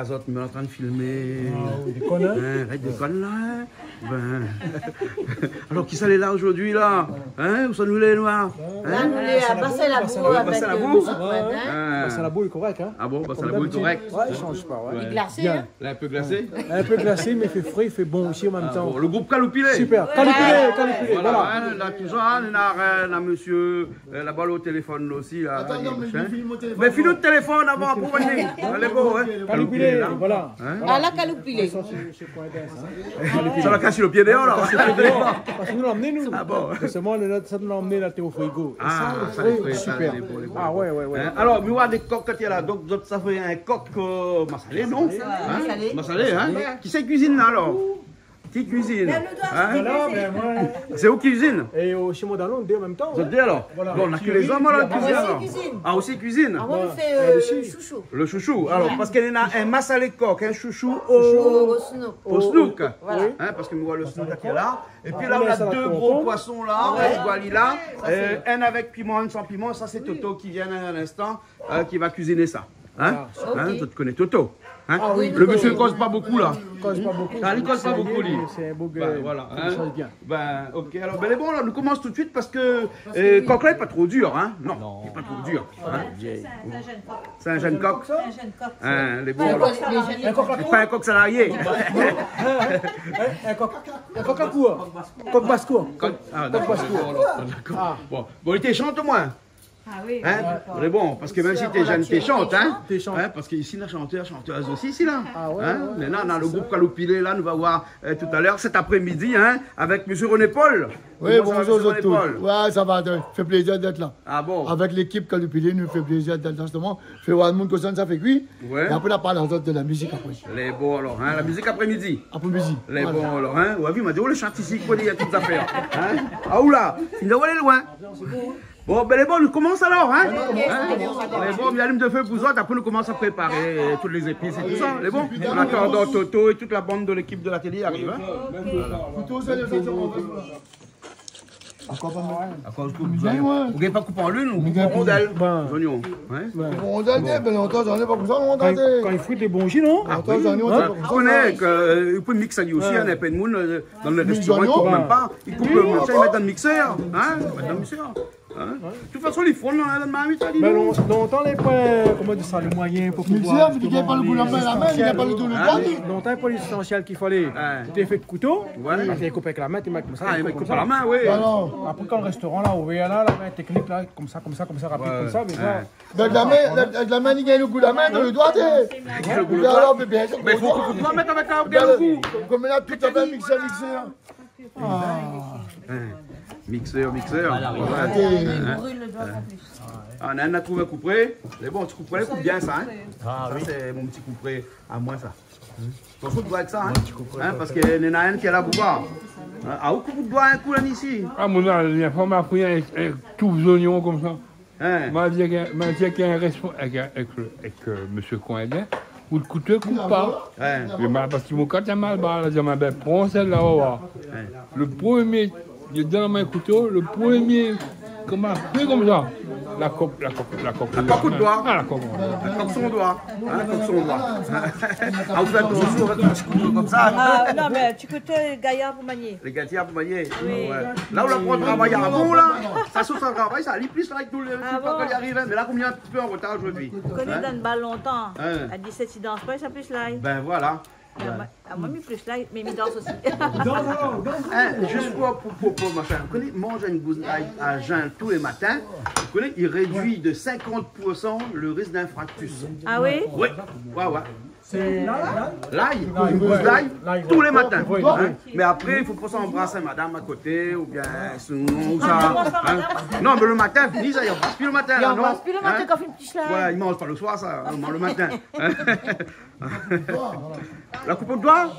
autres, mais en train de filmer. Ah oui, déconne, hein? Arrête de déconner là. Hein? Ben... Alors, qui ça est là aujourd'hui, là? Hein? Où sont nous les noirs? Là, nous les à Bassalabou avec Bassalabou est correct, hein? Ah bon, Bassalabou est correct. Ouais, il change pas, ouais. Il est glacé, hein? Là, un peu glacé? Un peu glacé, mais il fait frais, il fait bon aussi en même temps. Bon, le groupe Caloupilé. Super, Caloupilé, Voilà, voilà. hein, là, toujours, hein, on a monsieur là-bas au téléphone aussi. Là, Attends, non, mais je filme mon téléphone. Mais file le téléphone avant pour venir. Allez, bon, hein. Caloupilé, là. voilà. Ah, là, Caloupilé. Ça va casser le pied dehors, là. Parce que nous l'emmenez, nous. Ah bon. Seulement, ça nous l'a emmené là, t'es au frigo. Ah, ça, ça, oui, les super. frais, les beaux. Ah, ouais. Hein, alors, nous avons des coques quand il y a là. Donc, ça fait un coq massalé, non? Massalé. Massalé, hein? Qui c'est cuisine là, alors? Qui cuisine? Hein? Voilà, ben moi. C'est où qui cuisine? Et chez moi dans l'onde, en même temps. Vous êtes dit alors? Voilà. Bon, on a que les hommes alors, Ah, cuisine. aussi alors. cuisine. Ah, aussi cuisine? Ah, on fait le chouchou. Le chouchou. Alors, parce qu'il y en a un massalé coq, un chouchou Au snook. au snook. Voilà. Hein, parce que nous voyons le snook qui est là. Et puis là, on a deux gros poissons là, Wally là. Un avec piment, un sans piment. Ça, c'est Toto qui vient à l'instant, qui va cuisiner ça. Hein? Hein, tu connais Toto. Hein? Ah oui, Le monsieur ne cause pas beaucoup là. Il cause pas beaucoup. Ah, il cause pas beaucoup, lui. C'est un beau gars. Ben, voilà. Il change bien. Ben, ok. Alors, ben, bon, là, nous commençons tout de suite parce que coq là n'est pas trop dur, hein? Non, il n'est pas trop dur. Hein? C'est un jeune coq. Un jeune coq. Hein, les bons. Les alors. jeunes- Un coq à C'est pas un coq salarié. Un coq à court. Coq basse-cour. Ah, d'accord. D'accord. Bon, il était chante au moins. Ah oui. Hein? C'est bon, parce que même si t'es jeune, t'es chante, hein? T'es chante. Hein? Parce qu'ici, la chanteuse aussi, ici, là. Ah ouais, Hein? ouais, Maintenant, on a le groupe Caloupilé, là, nous va voir tout à l'heure, cet après-midi, hein, avec M. René Paul. Oui, Comment ça va, bonjour M. à tous. René Paul? Ouais, ça va, ça fait plaisir d'être là. Ah bon? Avec l'équipe Caloupilé, nous fait plaisir d'être là, justement. Fait voir le monde que ça fait cuit. Ouais. Et après, on parle de la musique après. Les bons, alors, hein? La musique après-midi. Après musique. Les Voilà. bons, alors, hein? Ouais, il m'a dit, oh, le chant ici, quoi, il y a toutes affaires. Hein? Ah, oula, il doit aller loin. Bon, ben les bons, nous commençons alors, hein? Les bons, il y a l'huile de feu pour ça, après nous commençons à préparer toutes les épices et tout ça, les bons. En attendant, Toto et toute la bande de l'équipe de la télé arrive, hein? Plutôt, ça, les autres, À cause que Bien, ouais. vous n'avez pas coupé en lune ou Bien, en rondelle? Ben. Oignons. Ouais. On a dit, ben longtemps, j'en ai pas comme ça, on a dit. Quand il fruit des bons non? Longtemps, j'en ai, on a pas comme Je ça. connais que vous pouvez mixer aussi, hein, un peu de monde dans le restaurant, ils ne coupent même pas. Ils coupent le manche, ils mettent dans le mixeur. Hein? Ils mettent dans le mixeur. Hein? De toute façon, ils font dans la marmite, ça dit Ben, non? longtemps, les points, comment dire ça, le moyen pour pouvoir. Mixeur, vous dites qu'il n'y a pas le bout de la main, il n'y a pas le dos le doigt. Longtemps, il n'y a pas l'essentiel qu'il fallait. C'était fait de couteau. Ouais. Quand il coupe avec la main, il met comme ça. Ah, ils coupent à la main, oui. Alors, Après, quand le restaurant, là, au VA, là, la main technique, là, comme ça, rapide, comme ça, mais ça. avec la main, il gagne le goût de la main, dans le doigt, alors, bébé, Mais il faut pas mettre avec un coup. comme là, tout à fait mixé. Mixeur. Brûle le doigt en plus. Ah, on a trouvé un couperet. Mais bon, tu couperais, coupe bien ça. Hein? Ah, ça, c'est mon petit couperet à moi, ça. Ton coup de doigt avec ça, hein? Parce qu'il y en a un qui est là pour voir. Ah, où coupe de doigt un coup là ici? Ah, mon dernière fois, m'a pris avec tous les oignons comme ça. Hein? M'a dit qu'il y a un responsable avec M. Coindin, où le couteau coupe pas. Hein? Parce qu'il m'a quand mal, il m'a dit, prends celle-là, on va voir. Le premier, il est dans la main couteau, le premier, comme un peu comme ça. La coque La coque de doigt. Ah, la coque. La coque son doigt. Hein, la coque son doigt. Ah, vous faites ton sourd avec un petit couteau comme ça. Ah, non, mais tu coûtes gaillard pour manier. Les gâtiers pour manier. Ouais. Là où la prend travail à bon, là, ça saute son travail, ça lit plus avec tout le Ah temps bon? qu'elle y arrive. Mais là, combien un petit peu en retard aujourd'hui? Je connais dans le bal longtemps. Hein? À 17, il danse pas, il s'appelle là. Ben voilà. Moi, mais plus là, mais il danse aussi. Hein, juste pour machin, vous connaissez, manger une gousse à jeun tous les matins, vous connaissez, il réduit de 50% le risque d'infarctus. Ah oui? Oui, ouais. C'est L'ail, une gousse d'ail, tous les matins. Oui, Hein. oui. Mais après, il faut pas s'embrasser madame à côté, ou bien ou ça. Hein. Non, mais le matin, fini ça, il embrasse plus le matin. Il là, embrasse non. plus le matin Hein. quand il fait une petite schlague. Ouais, il mange pas le soir, ça, il mange le matin. La coupe de doigt?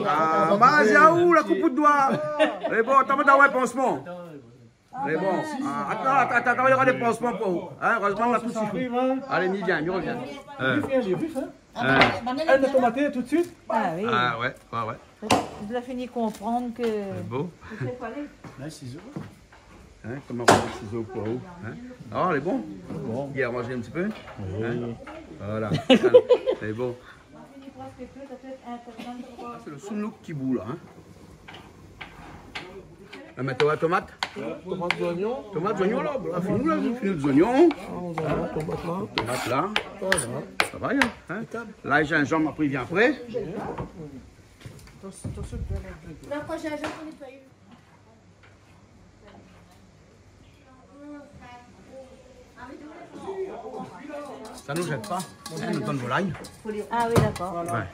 Ah, Mazia où la coupe de doigt? Mais bon, t'as pas un pansement. Mais bon, attends, il y aura des pansements pour vous. Hein, heureusement, on a tout sifflé. Allez, mi vient, mi revient. Elle a tomaté tout de suite. Ah oui. Ah ouais. Je l'ai fini de comprendre que. Beau. Il fallait. Hein, comment on fait les ciseaux pour vous? Hein? Ah, elle est bon. Il a rangé un petit peu. Hein? Voilà. C'est bon. C'est le sounouk qui bout là. Hein. La météo à tomate. Tomate d'oignon. Tomate d'oignon là. Voilà, fini là. Fini les oignons. Tomate là. Tomate là. Voilà. Ça va, hein? Là, j'ai un gingembre, après il vient après. Ça nous jette pas. On nous donne volaille. Ah oui, d'accord. Ouais.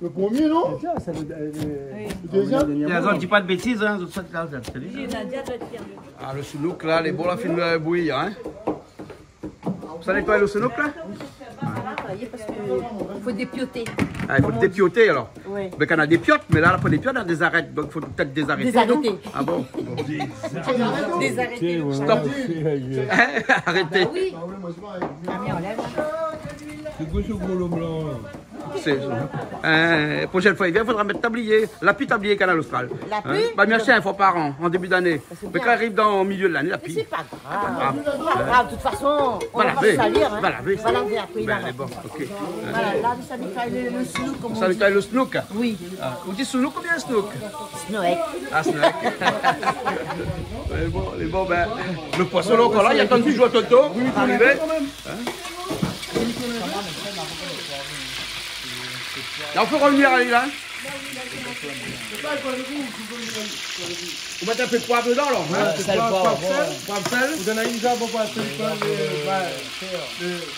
Le premier, non? Tiens, c'est le Deuxième? Ne dis pas de bêtises, hein. J'ai Nadia doit dire. Ah, le sounouk là, les bons là, film de bouillir, hein. Vous savez quoi, le sounouk là? Parce qu'il faut dépioter. Ah, il faut le dépioter alors. Oui. Mais quand on a des piottes, mais là, pour les piottes, on a des arêtes. Donc, il faut peut-être désarrêter. Désarrêter. non? Ah bon? Désarrêter. Stop. Arrêtez. Oui. C'est quoi ce gros blanc là? Prochaine fois, il faudra mettre tablier. L'appui tablier Canal Austral. L'appui? Bah, m'y acheter un fois par an, en début d'année. Mais quand arrive dans le milieu de l'année, Mais l'appui. c'est pas grave. Pas grave. De toute façon, on Va va laver. pas salir. Va laver. Va laver après. Il Ben, arrête. bon, ok. Voilà, là, ça nous fait le snook, comme Ça on lui dit. taille le snook. Oui, Ah, vous dites snook ou bien snook? snoek. Ah, snook. Les bons, ben, le poisson là encore là, il y a tant de jouer à Toto. Oui, arrivé. Là, on peut revenir à l'île, hein? On va mettre un peu de poivre dedans, alors. sel, poivre. Poivre, sel. Vous donnez une jambe pour passer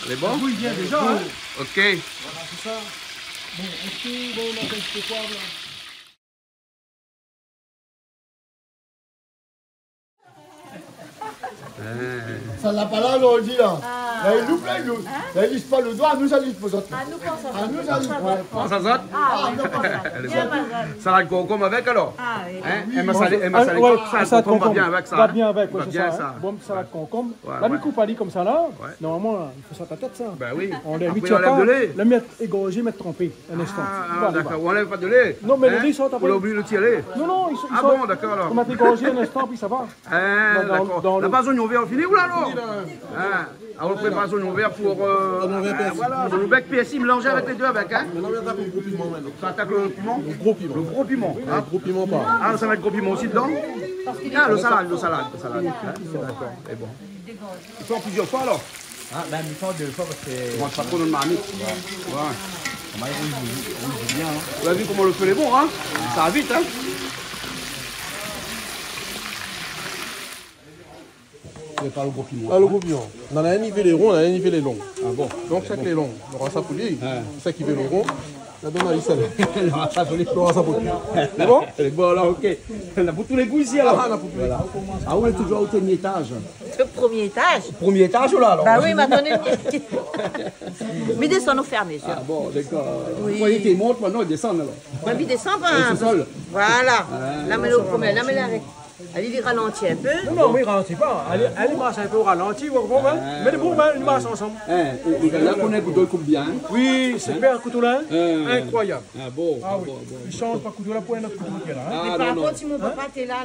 Les bons? il vient déjà, hein? Ok. C'est ça. Bon, est-ce que on a un petit poivre là? Ça n'a pas là, on dit là. Là, il loupe, là, il loupe. Là, il lisse pas le doigt, nous, ça lisse pour autres. Ah, nous pensons Ah, nous, ça lisse. Ouais. Prends ça saute. Ah, oui, Elle est bien, bonne. madame. Salade concombre avec alors? Ah, oui. Hein? Elle m'a salé, Ouais, ça concombre va bien avec ça. Va hein? bien avec, Va ouais, c'est bien ça. ça. Hein. Bon, salade concombre. Ouais, Là, ouais. du coup, pas dit comme ça là. Ouais. Normalement, il faut ça ta tête, ça. Ben oui. On les Après, huit on lève de lait. le mettre égorgé, mettre trempé. Un instant. Ah, d'accord. On enlève pas de lait. Non, mais le Hein? lait, ils sont après. On a oublié le tirer. Non, non, ils Ah sont. bon, d'accord alors. On m'a égorgé un instant, puis ça va. Hein, Dans d'accord. La le- base oignon vert, on finit où là alors? Hein? Alors on prépare oignon vert pour. Voilà, oignon vert PSI mélangé avec les deux avec. Hein? Ça attaque le piment? Le gros piment. Le gros piment. Ah, Gros piment pas. ah, ça va être gros piment aussi dedans? Ah, le salade. Hein? D'accord. Et bon. Il faut en plusieurs fois alors? Ah, ben, il faut 2 fois parce que. On mange pas trop notre marmite. Ouais. On joue bien. Hein. Vous avez vu comment le feu est bon, hein? Ça va vite, hein? Vous pas le gros piment. Ah, le gros piment. On en a un nivelé rond, on a un nivelé long. Ah bon? Donc, chaque les long. On aura ça pour lui. Ça qui veut le rond. La donne à Issel. On aura ça pour lui. C'est bon? Elle est bonne, là, ok. Elle a pour tous les goûts ici, alors. Ah, on a pour lui. Ah, on est toujours au dernier étage. Le premier étage. Premier étage, là, alors? Bah oui, maintenant, mais descend nous fermer. Ah bon, d'accord. Oui. Vous voyez tes montres, maintenant, ils descendent, alors. Bah, puis descend, C'est seul. Voilà. Là, mais le premier, là, mais l'arrêt. Allez, il ralentit un peu. Non, mais il ralentit pas. Elle marche un peu au ralenti, vous comprenez? Mais les bons, ils marchent ensemble. Hein, et là, qu'on est couteau, il coupe bien. Oui, c'est bien un couteau là. Incroyable. Ah bon, Ah oui. Il change pas couteau là pour un autre couteau qui est là. Hein. Mais par contre, si mon papa était là,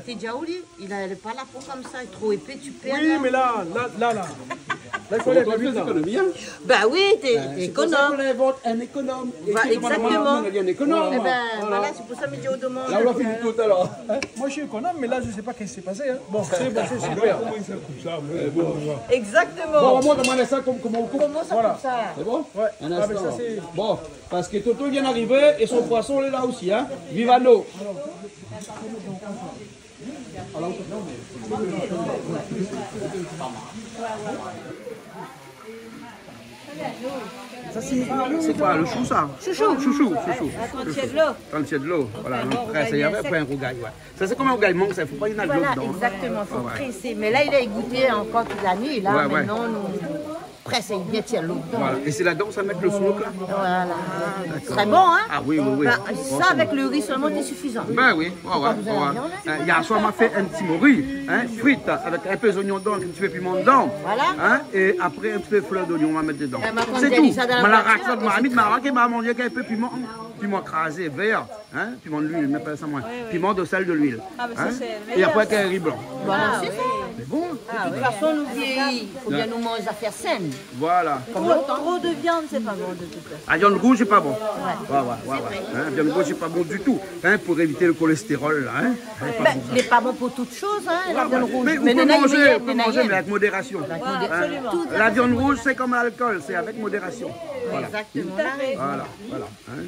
t'es déjà où lui? Il n'avait pas la peau comme ça, il est trop épais, tu perds. Oui, mais là, il faut aller plus vite. Bah oui, t'es économe. On invente un économe. Bah, exactement. On a dit un économe. Eh ben, voilà, c'est pour ça que je dis aux demandes. Là, on a fini tout alors. Moi, je suis économe, mais là, je sais pas qu'est-ce qui s'est passé. Hein. Bon, c'est super. Exactement. Bon, moi, demander ça comment on coupe. Comment ça Voilà. comme ça? C'est bon? Ouais. Un Ah, mais instant. ça, c'est. Bon, parce que Toto vient d'arriver et son poisson il est là aussi. Hein? Vivano. Ça c'est quoi le chou ça? Chouchou. Quand il y a de l'eau. Quand il y a de l'eau. Voilà, on presse. Il y avait après un rougail. Ouais. Ça c'est comme un rougail manque, ça ne faut pas y en avoir de l'eau Voilà, dedans. exactement, il faut Ah ouais. presser. Mais là, il a égoutté encore toute la nuit. Là, Ouais, ouais. maintenant, nous pressons bien tirer l'eau dedans. Voilà. Et c'est là-dedans que ça met le smoke là? Voilà. Très bon, hein? Ah oui. Bah, Bon, ça, c'est avec le riz seulement, c'est suffisant. Ben oui, Hier soir, on m'a fait un petit riz, hein, frites, avec un peu d'oignon dedans, un petit peu de piment dedans. Voilà. Hein, et après, un petit peu de fleur d'oignon, on va mettre dedans. Elle m'a C'est dit tout. ça dans la Ma la voiture, raxe de marmite, ma raque, m'a mangé un peu de piment. Piment crasé, vert, hein, piment de l'huile, mais pas ça moins. Piment de sel de l'huile. Ah, mais ça, Hein, c'est le et meilleur, après, ça. un riz blanc. Voilà, c'est ça. C'est bon. De toute façon, nous vieillis. Il faut bien nous manger des affaires saines. Voilà. Trop de viande, c'est pas bon de toute façon. La viande rouge, c'est pas bon. Ouais. Hein, la viande rouge, c'est pas bon du tout. Hein, pour éviter le cholestérol. Hein. Ben, il n'est pas bon pour toutes choses, hein, la viande rouge. Mais on peut manger, mais avec modération. Absolument. La viande rouge, c'est comme l'alcool, c'est avec modération. Voilà. Exactement. Voilà. Hein.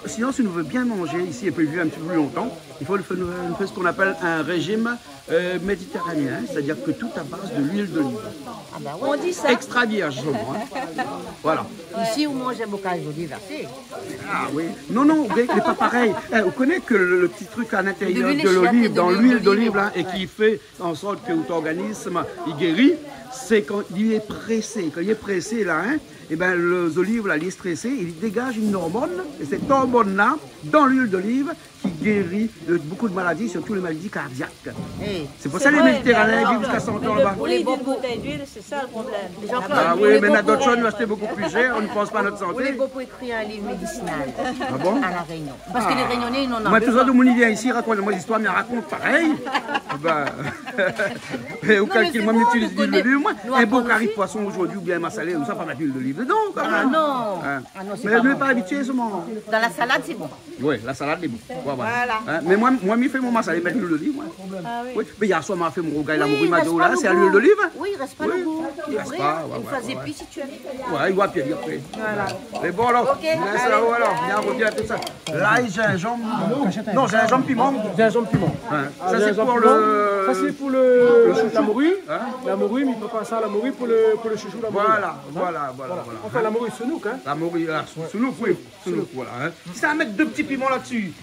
Sinon, si on veut bien manger ici et peut vivre un petit peu plus longtemps, il faut faire ce qu'on appelle un régime méditerranéen, c'est-à-dire que tout à base de l'huile d'olive. Ah ben ouais. On dit ça. Extra vierge seulement. Hein. Voilà. Ici, on mange un bocal d'olive versé. Ah oui. Non, c'est pas pareil. Vous connaissez que le petit truc à l'intérieur De de l'olive, l'huile dans l'huile d'olive, là, ouais. et qui fait en sorte que votre organisme, il guérit, c'est quand il est pressé. Quand il est pressé, là, hein, et ben, les olives, là, il est stressé, il dégage une hormone, et cette hormone-là, dans l'huile d'olive, qui guérit de beaucoup de maladies, surtout les maladies cardiaques. Hey. C'est pour ça que les Méditerranéens vivent jusqu'à 100 ans là-bas. Le prix d'une bouteille d'huile, c'est ça le problème. Ah oui, mais d'autres choses, nous acheter beaucoup plus cher, on ne pense pas à notre On est santé. beaucoup écrit un livre médicinal Ah bon? à La Réunion. Parce que les Réunionnais, ils n'en ont Moi, pas. tout ça, de mon idée ici, raconte-moi l'histoire, mais raconte pareil. Ben, et au mais calcul, c'est moi, bon, m'utilise nous l'huile d'olive. Moi, nous un bon apprendre carré de aussi. poisson aujourd'hui, ou bien ma salée, ou ça, pas mettre l'huile d'olive dedans, quand Ah même. non, Hein. ah non, c'est Mais pas je ne bon. suis pas habitué, ce moment. Dans la salade, c'est bon. Oui, la salade est bon. Voilà. Hein, mais moi, je fais mon massalé, mettre l'huile d'olive. Moi. Ah oui. Oui. Mais hier soir, m'a fait mon rogaille, la Oui, morue, il m'a reste dit, oh pas là, le c'est à goût. l'huile d'olive. Oui, il reste pas Oui. le goût. Il C'est reste vrai. pas, Une fois ouais. épi, si tu avais. Ouais, il va puis après. Voilà. Mais bon, alors, Ok, laisse allez. là-haut, alors, viens, on revient à tout ça. Là, j'ai un jambe. Non, j'ai un jambe piment. Gingembre piment. Hein. Ah, Ça, c'est gingembre pour piment. le. Ça, c'est pour la morue. La morue, mais il peut pas ça, la morue pour le chouchou, la morue. Voilà. Enfin, la morue Senouk, hein. La morue, Senouk, oui. Senouk, voilà. Hein. Si ça va mettre 2 petits piments là-dessus.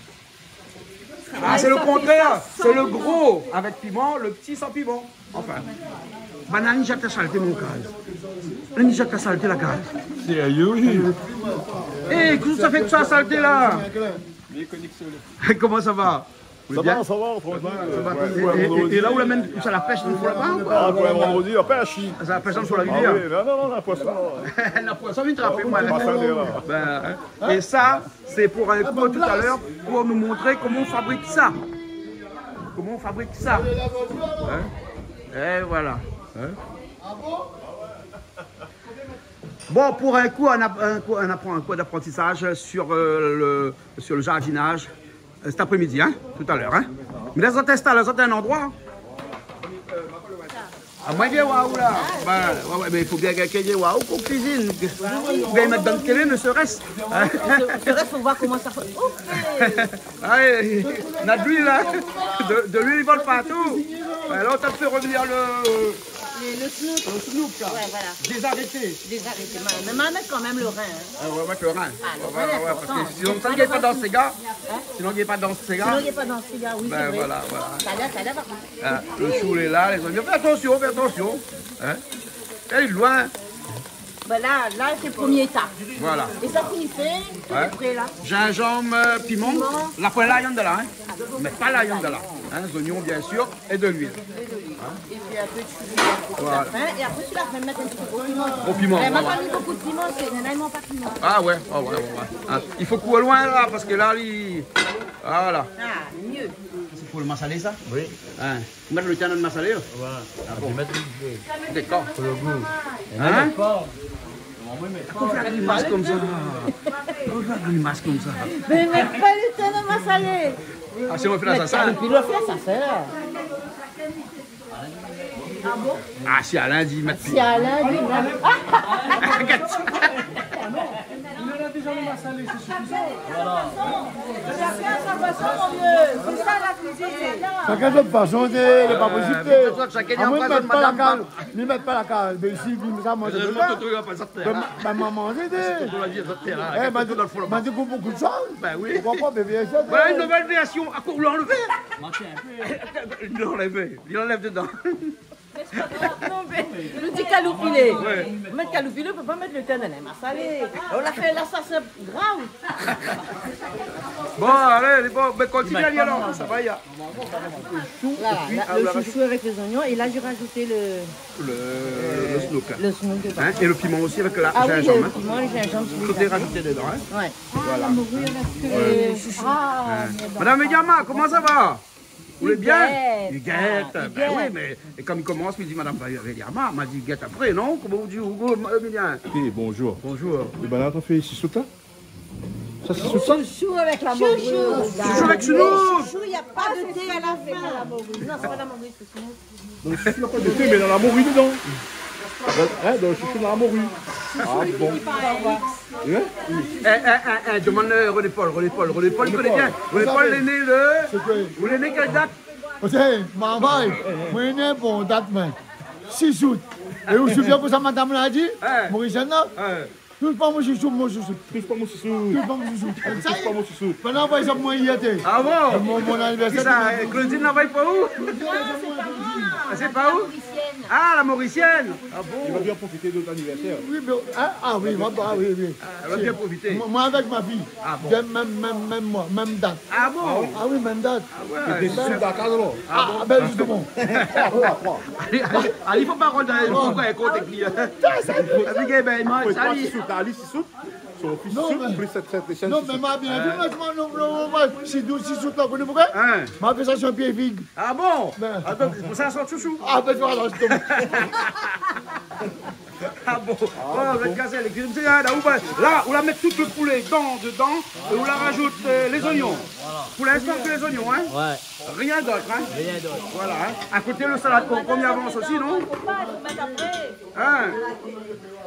Ah, c'est le contraire. C'est le gros avec piment, le petit sans piment. Enfin. Banane, j'ai salté mon gaz. J'ai salté la gaz. Sérieux? Hé, qu'est-ce que ça fait que ça a salté là? Comment ça va? Ça va, franchement. Et là où la mène, ça la pêche une fois là-bas ou Ah, quoi? pour un vendredi, la pêche. Ça la pêche sur la Ah rivière. oui, non, la poisson. La poisson vient trapper moi. On va s'en dire, là. Ben, et ça, c'est pour un coup tout à l'heure, pour nous montrer comment on fabrique ça. Comment on fabrique ça. Hein? Et voilà. Hein? Bon, pour un coup, on apprend un cours d'apprentissage sur le jardinage cet après-midi, hein, tout à l'heure. Hein. Mais les autres installent, les autres un endroit. Hein. Ah, moi, je waouh là. Ben, ouais, mais il faut bien qu'il y ait waouh pour cuisine. Ou bien mettre dans le kélé, ne serait-ce. Hein. Le reste, on voit comment ça fait. Allez, on a de l'huile là. De l'huile, ils volent partout. Alors, on fait revenir Le snook. le snook là. Ouais, voilà. Désarrêté. Désarrêté. Mais on va mettre quand même le rein. Hein. On va mettre le rein. le Ouais, rein est parce important. que sinon, ça, il n'y a pas dans ces gars. Sinon, il n'y a pas dans ces gars. Sinon, il n'y a pas dans ce cigare, oui, Ben, c'est vrai. voilà. Ça va. Hein, le chou est là, les oignons. Fais attention. Hein. Elle est loin. Ben là, c'est le premier étape. Voilà. Et ça finit fait, tout Ouais. est prêt là. Gingembre, piment. La poêle là, il y en a de là. Hein. Mais pas là, il y en a de là. Hein, les oignons, bien sûr, et de l'huile. Et puis un peu de chou pour la fin. Et après, tu la fais mettre un petit peu de piment. Au piment, Elle m'a voilà. pas mis beaucoup de piment, c'est n'aiment pas de piment. Ah ouais. Hein. Il faut couper loin là, parce que là, voilà. Ah, mieux. C'est pour le massalé, ça? Oui. Hein. Mettre le canon de massalé? Ouais. Ah bon. D'accord. Pour le goût. Hein? Pourquoi faire une masse comme ça? Pourquoi faire une masse comme ça? Mais mets pas le temps de ma salée. Ah, si on fait la salade? Puis le faire, ça fait. Ah, si Alain dit mettre Si Alain dit, Il en a déjà le massalé, c'est suffisant. Chacun sa façon, mon vieux. C'est ça la cuisine. Chacun de façon, c'est pas possible. chacun À moins de empoisonne mettre pas la madame cale. Ne mettre pas la cale. Mais ici, ça mange Je de monte pas. le truc, pas sortir. Ben, maman, c'est Pour la vie, ça tient là. Eh, m'a dit dans le fond, m'a dit qu'on beaucoup de choses. Ben oui. Pourquoi pas, bébé, ça? Voilà une nouvelle version. À quoi vous l'enlevez? Il l'enlève. Il enlève dedans. non, mais il nous dit caloupilé. Ouais. Mettre caloupilé, on ne peut pas mettre le thé dans les massalés. On l'a fait là, ça c'est grave. Bon, allez, bon, ben continue à lire alors. Ça va, il y a. Le chouchou avec les oignons. Et là, j'ai rajouté Le snook. le snook dedans. Hein, et le piment aussi avec la Ah oui, gingembre. le Hein. piment, le gingembre. Tout est rajouté dedans. Hein. Ouais. Madame Mediama, comment ça va? Vous voulez bien? Il Il guette. il Ben oui, guette. mais et comme il commence, il dit Madame Véliama, m'a dit guette après, non? Comment vous dites, Hugo Emilien? Ok, bonjour. Bonjour. Le banane, on fait ici sous là? Ça, c'est sous ça? Chouchou avec la morue. Chouchou avec Chounou. Chouchou, il n'y a pas de thé à la fin. Non, c'est pas la morue, c'est Chouchou. Dans le chouchou, il n'y a pas de thé, mais dans la morue dedans. Hein, dans le chouchou, dans la morue. Ah bon. Demande René Paul, il connaît bien. René Paul, il est né le... Vous l'êtes né quelle date? Ok, maman, moi, je suis bon date, mais 6 août. Et vous souvenez pour ça, madame l'a dit? Mauricienne, là? Tout pas mon chouchou, mon chouchou. Touche pas mon chouchou. Tout pas mon chouchou. Touche pas mon chouchou. Maintenant, par exemple, moi, il y était. Ah bon? Mon Qui anniversaire. ça? Claudine n'envoie pas où? C'est pas où? Ah, la Mauricienne. Ah Il va bon? bien profiter de ton anniversaire. Oui, mais, ah oui, oui. Elle va bien profiter. Moi, avec ma fille, Ah bon? j'ai même mois, même date. Ah bon? Ah oui, même date. T'es sous Dakar alors? Ah, ben justement. Allez, il faut pas rendre pourquoi elle compte les clients. Avec ben, il mange, Toi, allez. 6 sous, t'as Ali 6 sous? Son fils Non, 6 mais- sous, plus cette échelle. Non, mais ma bien dit, moi, si 12, 6 août, là, vous connaissez pourquoi? Hein? Ma fait ça sur un pied figue. Ah bon? Ben. Attends, pour ça, sort chouchou. Ah, ben, tu vois, alors, justement. Ah bon? Oh, vous êtes cassé, les cuisines. Là, on la met tout le poulet dedans et on la rajoute les oignons. Pour l'instant, que les oignons, hein? Ouais, Rien d'autre, hein? rien d'autre. Voilà, hein? À côté, le salade concombre, il avance aussi, non? Hein?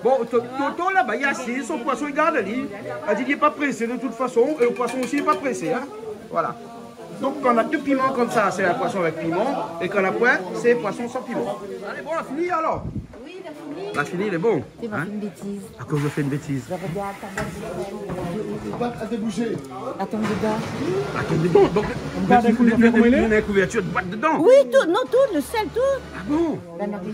Bon, Toto, là-bas, il y a assez, son poisson, il garde lui. Elle dit qu'il n'est pas pressé de toute façon, et le poisson aussi n'est pas pressé, hein? Voilà. Donc, quand on a deux piments comme ça, c'est un poisson avec piment, et quand on a point, c'est poisson sans piment. Allez, bon, on a fini alors? Oui, il a fini. On a fini, il est bon. Tu m'as Hein? fait une bêtise. À cause je fais une bêtise. Je regarde ta boîte. À déboucher. Attends, dedans. Attendez, bon, donc, on a une couverture de boîte dedans. Oui, tout, non, tout, le sel, tout. Ah bon? La nugget,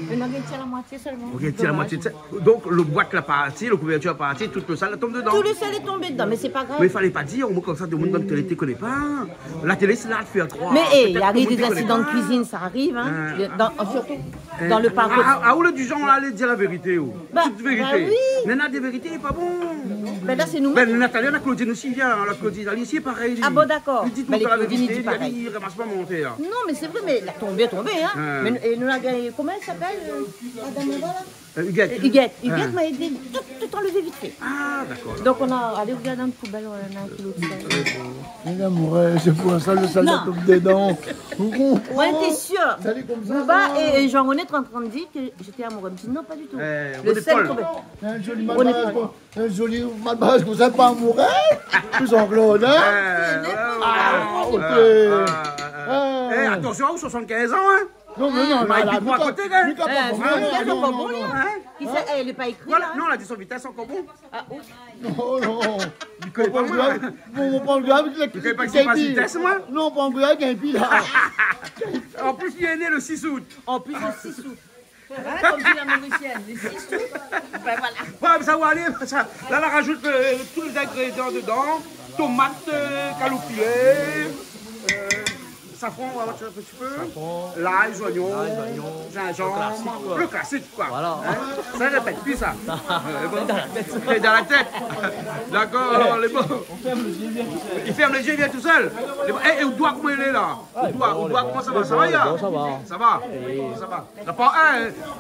le nugget, c'est la moitié seulement. Ok, tire la moitié de ça. Donc, le boîte la partie, la couverture la partie, toute le salle tombe dedans. Tout le sel est tombé dedans, mais c'est pas grave. Mais il fallait pas dire, au moins comme ça, tout le monde dans la télé ne connaît pas. La télé, c'est là de faire croire. Mais il Peut-être arrive que tout des le monde accidents de connaît pas. cuisine, ça arrive, hein. Surtout Hein? dans le parcours. Ah, où le du genre, on allait dire la vérité, ou? Bah, Toute vérité. bah oui. Nana, des vérités, il n'est pas bon. Ben là, c'est nous. Ben, Nathalie, la Claudine aussi vient, la Claudine, elle ici, pareil. Ah bon, d'accord. Il dit tout Ben, le temps la Claudine, il vérité, dit pareil. il ne ramasse pas monter. Hein. Non, mais c'est vrai, mais la tombée est tombée, hein. Mais, et nous, comment elle s'appelle Madame Eva, là Huguette. Huguette m'a aidé tout enlever vite fait. Ah, d'accord. Donc on a allé regarder dans le poubelle, on a un kilo de sel. Mais l'amour, c'est pour ça, le salade Non. tombe dedans. Vous comprenez? Ouais, t'es sûr Ça allait comme ça. Bouba et Jean-René sont en train de dire que j'étais amoureux. Je me dis non, pas du tout. Le René sel Paul. tombé. Un joli On est malbase, un joli malbase, vous êtes pas amoureux? Plus en Claude, hein? Ah, ok. Eh, attention, 75 ans, hein? Non, mais non, Bah, il là, dit quoi à côté, hein? Lucas, pas bon. Lucas, c'est Non, pas non, bon, non, là. Hein? Qui sait, elle n'est pas écrite. Voilà, là, non, la son vitesse encore bon. Ah, oui. non, non. Il connaît pas moi. On prend le gars avec la Tu connais pas que c'est pas vitesse, moi? Non, on prend le gars avec un pied là. En plus, il est né le 6 août. En plus de 6 sous. Voilà, comme dit la Mauricienne, les 6 sous. Ben voilà. Ouais, mais ça va aller. Ça, là, on rajoute tous les ingrédients dedans. Tomates, caloupilées, safran, on va mettre un petit peu. L'ail, les oignons, gingembre. Le classique, quoi. Voilà. Hein? Ça répète plus, ça. C'est dans la tête. D'accord, les bons. Il ferme les yeux, il vient tout seul. Et on doit comment il est là? On doit, comment ça va? Ça va, ya? Ça va. Ça va? Ça va.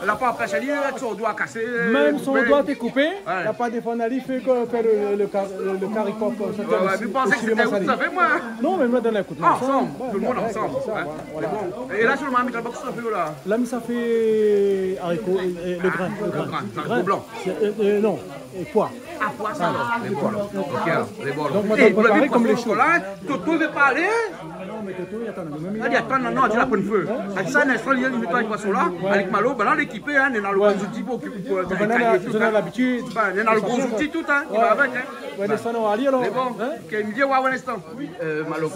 La part empêche avec son doigt cassé. Même son coupé. doigt est coupé, il Ouais. n'y a pas de fondali, fait que faire le caripop. Ouais, mais vous pensez que c'était où vous savez, moi? Non, mais moi, dans un coup de main. Ensemble, tout le monde ensemble. Hein. C'est bon. Et là, sur le marmite, là-bas, qu'est-ce que ça fait là? Là, mais ça fait haricots, le grain. Haricot blanc. Non, et pois. Ah, poisson, ça. Les bols. Ok, alors, les bols. Donc, moi, Et t'en vous l'avez préparé comme les chocolat, Toto ne veut pas aller. Non, mais Toto, il attend. Elle dit, attends, non, tu l'as pris le feu. Elle dit, ça, n'est-ce pas, il y a une méthode avec poisson là, avec Malo, ben là, l'équipé, hein, on est dans le gros outil pour On a l'habitude. on est dans le gros outil tout, hein, qui va avec, hein. Ouais, mais ça, on va aller alors. C'est bon. Ok, il me dit, ouais, un instant. Malo,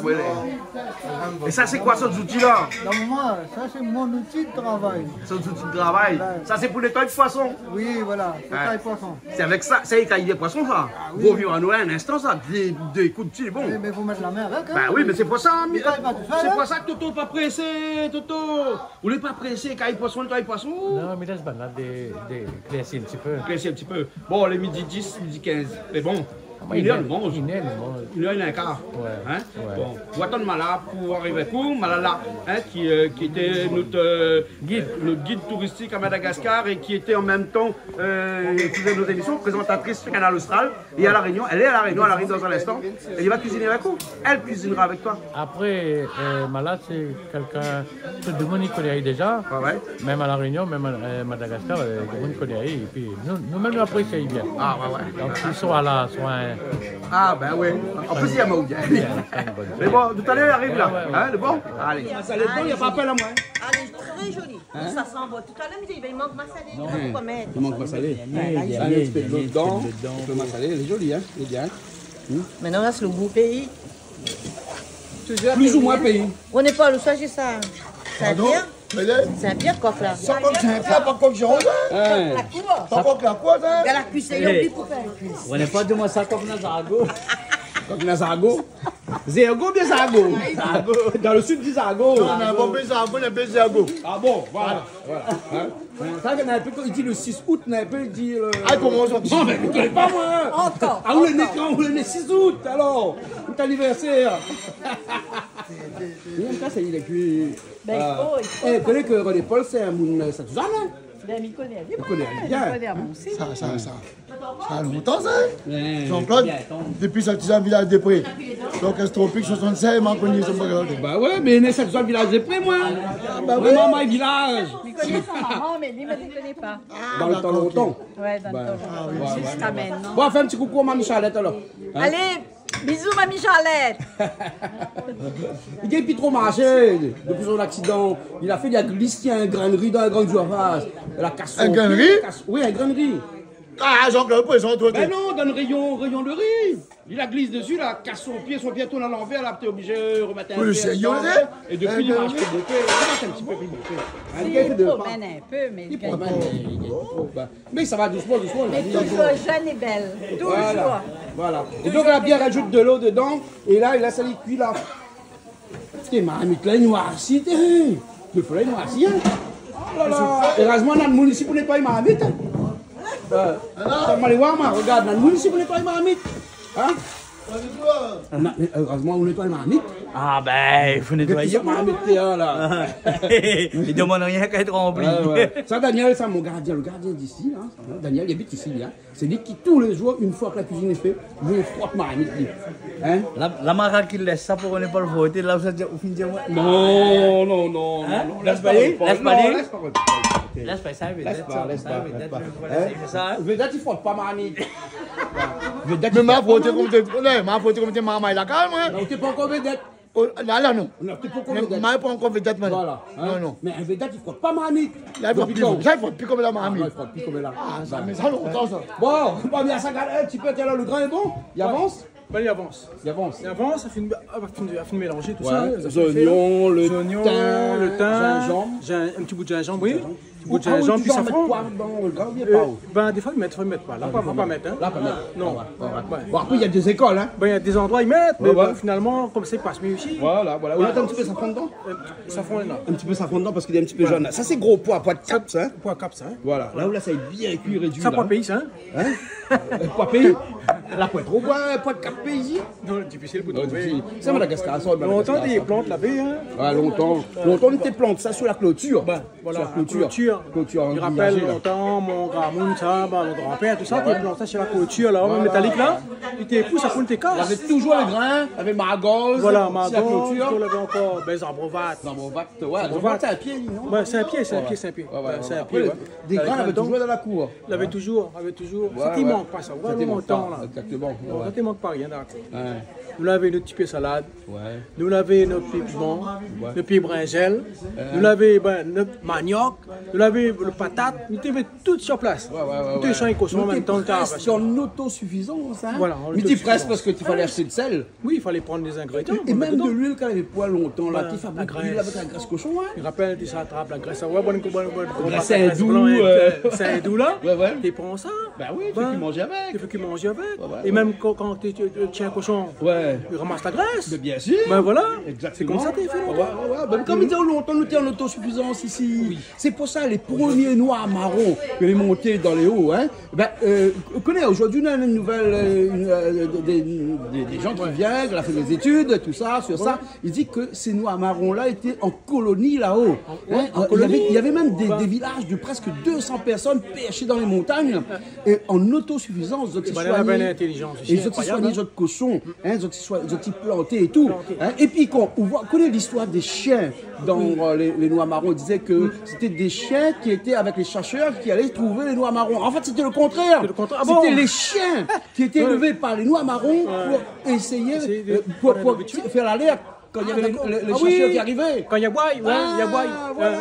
et ça, c'est quoi, ce outil là? Non, moi, ça c'est mon outil de travail. Ce outil de travail. Ça, c'est pour nettoyer le poisson. Oui, voilà, c'est Ouais. taille poisson. C'est avec ça, c'est écailler des poissons, ça. Vaut mieux en Noël un instant, ça. Des coups de pied, bon. Mais il faut mettre la main avec, hein. Ben oui, mais c'est pour ça, Mais taille pas tout seul, c'est hein. pour ça que Toto n'est pas pressé, Toto. Vous n'êtes pas pressé, caille poisson, nettoyer poisson. Non, mais laisse ben là des classer un petit peu. Pressé un petit peu. Bon, les midi 10, midi 15. Mais bon, 1 heure, bon. 1 heure, bon. 1 heure et un quart. Ouais. Hein? Ouais. Bon, Watan Mala pour arriver à Kou, Malala, hein, qui était notre guide touristique à Madagascar et qui était en même temps, faisait nos émissions, présentatrice sur Canal Austral. Et à La Réunion, elle est à La Réunion, elle arrive dans un instant. Et il va cuisiner avec vous. Elle cuisinera avec toi. Après, Malade, c'est quelqu'un, tout le monde y connaît déjà. Ah ouais. Même à La Réunion, même à Madagascar, tout le monde connaît. Et puis nous-mêmes, nous apprécions bien. Ah ouais. Donc, ils sont à la soin. Ah ben oui. En plus, il y a Maoudia. Mais bon, tout à l'heure, il arrive là. Hein, le bon? Allez. Ça les il n'y a pas appel à moi. Allez, très joli. Ça sent bon. Tout à l'heure, il manque ma salée. Il manque ma salée. Il y a un petit peu de l'eau dedans. Le ma salée, elle est jolie, hein? Elle est bien. Maintenant, là, c'est le goût pays. Plus ou moins pays. On n'est pas le soir, j'ai ça. C'est un pierre. Beleza? C'est un pierre coq là. Só quando você entra, pra quando você La cour. Só qualquer coisa, La cuisse, il y a pour faire la cuisse. On n'est pas de moi ça comme Nazago. Comme Nazago. Zergo bien Zago. Dans le sud du Zago. on a bon bezago, on a bezago. Ah bon, voilà. Hein? Ça, il dit le 6 août, il dit le... Ah, comment on s'en Non, mais vous ne pas moi. Encore. Ah, vous le nez quand? Vous le nez 6 août, alors. C'est anniversaire. Ça, c'est il est cuit. Eh, connais que René Paul, c'est un moun Saint-Suzanne, hein? Ben, il connaît. Il connaît bien. Ça a longtemps, ça. Jean-Claude, depuis Saint-Suzanne, village de Pré. L'orchestre tropique 65, il m'a connu ce bagage. Bah ouais, mais né Saint-Suzanne, village de Pré, moi. Bah ouais, maman, village. Il connaît son maman, mais lui, il ne connaît pas. Dans le temps longtemps. Ouais, dans le temps. Jusqu'à maintenant. Bon, fais un petit coucou à Mamie Charlotte, alors. Allez, bisous, mamie Charlotte. Il n'est plus trop marché depuis son accident. Il a fait de la glisse, il y a une grainerie dans la grande surface. La casse. Un grainerie? Oui, un grainerie. Ah, Jean-Claude, ils sont trop. Ben non, dans le rayon de riz. Il a glisse dessus, là, casse son pied tourne à l'envers, là, t'es obligé de remettre un Oui, pied. sérieux, dedans, hein? Et depuis, il marche plus beaucoup. Il marche un petit peu plus beaucoup. Il promène un peu, mais Il promène, mais ça va doucement. Mais toujours jeune et belle. Toujours. Voilà. Et donc, la bière rajoute de l'eau dedans, et là, ça les cuit, là. Putain, marmite, là, il noircit, il faut la noircir. Oh là là. Heureusement, dans le municipal, on n'est pas une marmite. Regarde, dans le municipal, on n'est pas une marmite. Hein? Heureusement, on nettoie le marmite. Ah ben, il faut nettoyer. Marmite, là. Il demande rien qu'à être rempli. Ça, Daniel, c'est mon gardien, le gardien d'ici. Hein. Daniel, il habite ici. Hein. C'est lui qui, tous les jours, une fois que la cuisine est faite, il frotte marmite. Hein? La marque qui laisse ça pour ne pas le voter, là, vous êtes au fin de mois. Non. Laisse pas aller. Laisse pas. Laisse pas. Vedette, il frotte pas marmite. Mais m'a frotté comme t'es maman, il a calme, hein? Non, t'es pas encore vedette. Là, non. Non, t'es pas encore vedette. Mais pas encore vedette, maintenant. Voilà. Non. Mais un vedette, il frotte pas marmite. Là, il faut plus comme la mamie. Il frotte plus comme là. Mais ça longtemps, ça. Bon, pas bien ça, un petit peu, là, le grain est bon. Il avance. Ben, il avance. Il avance. Ça fait une mélanger tout Ouais. ça. Les oignons, le thym, gingembre. Un petit bout de gingembre, oui. Un petit bout de Ah oui, gingembre, tu puis dois mettre safran. poivre dans le grain, il n'y a pas. Ben, des fois, ils mettent pas. Là, faut pas mettre. Hein. Là, pas mettre. Non. Ouais. Bon, après, il y a des écoles, hein. Ben, il y a des endroits, ils mettent, mais Ouais. bon, finalement, comme ça, ils passent mieux ici. Voilà. On met un petit peu de safran dedans. Safran est là. Un petit peu de safran dedans parce qu'il est un petit peu jaune. Ça, c'est gros pois de cap, ça. Poids cap, ça. Hein. Voilà. Là, ça est bien cuit, réduit. Ça, là. poids pays, ça. Hein. Pois pays. La poids trop pois de cap pays. Non, difficile pour trouver. C'est Madagascar, ça. Longtemps, des plantes là-bas, hein. Ouais, longtemps, on était planté ça sur la clôture. Ben, voilà, sur la clôture. Je rappelle longtemps, mon grand-moun, ça, ben, mon grand-père, tout ça, il plantait sur la clôture, là, métallique, là. Il était fou, ça coule tes Il y casses. avait toujours les grains, il y avait Maragose, Voilà, sur la Margot, clôture. il y avait encore, ben, Zambrovat. Ouais, c'est un pied, non? Ben, c'est un pied. C'est un pied, ouais. Des grains, il y avait donc, toujours dans la cour. il avait toujours. Ça, il manque pas ça, vraiment longtemps, là. Exactement. Ça, il manque pas rien, d'accord. Ouais. Nous avons notre petit peu salade, Ouais. nous avons notre petit piment, notre petit brinjel, nous avons notre manioc, nous avons le patate, nous avons tout sur place. Tout ça, en même temps. C'est en autosuffisance, hein? Voilà, en Mais tu presses autosuffisance. parce qu'il fallait acheter de sel. Oui, il fallait prendre des ingrédients. Et mettre même de dedans. l'huile quand il y avait poids longtemps, là, Voilà, tu fabriques la de l'huile graisse. avec la graisse cochon, hein? Je rappelle, tu s'attrapes la graisse à graisse hindou, C'est hindou là. Ouais. Tu prends ça. Bah oui, tu peux manger avec. Tu peux manger avec. Et même quand tu tiens un cochon, tu ramasses ta graisse. Mais bien sûr. Ben voilà. Exactement. C'est comme ça que tu fait longtemps. Ben, comme il dit longtemps, nous étions en autosuffisance ici. Oui. C'est pour ça les premiers noirs marrons que les montés dans les hauts. Hein. Ben, connais, aujourd'hui, on a une nouvelle, des gens qui viennent, qui ont fait des études, tout ça, sur ça. Il dit que ces noirs marrons-là étaient en colonie là-haut. Hein. Il y avait même des villages de presque 200 personnes perchées dans les montagnes et en autosuffisance. Ils ont soigné notre cochon, ils ont planté et tout. Hein. Et puis, quand on connaît l'histoire des chiens dans les noix marrons, on disait que c'était des chiens qui étaient avec les chercheurs qui allaient trouver les noix marrons. En fait, c'était le contraire. C'était les chiens qui étaient élevés par les noix marrons pour essayer, pour faire l'alerte. Quand il y avait les chercheurs qui arrivaient. Quand il y a boy, il y a boy. Voilà.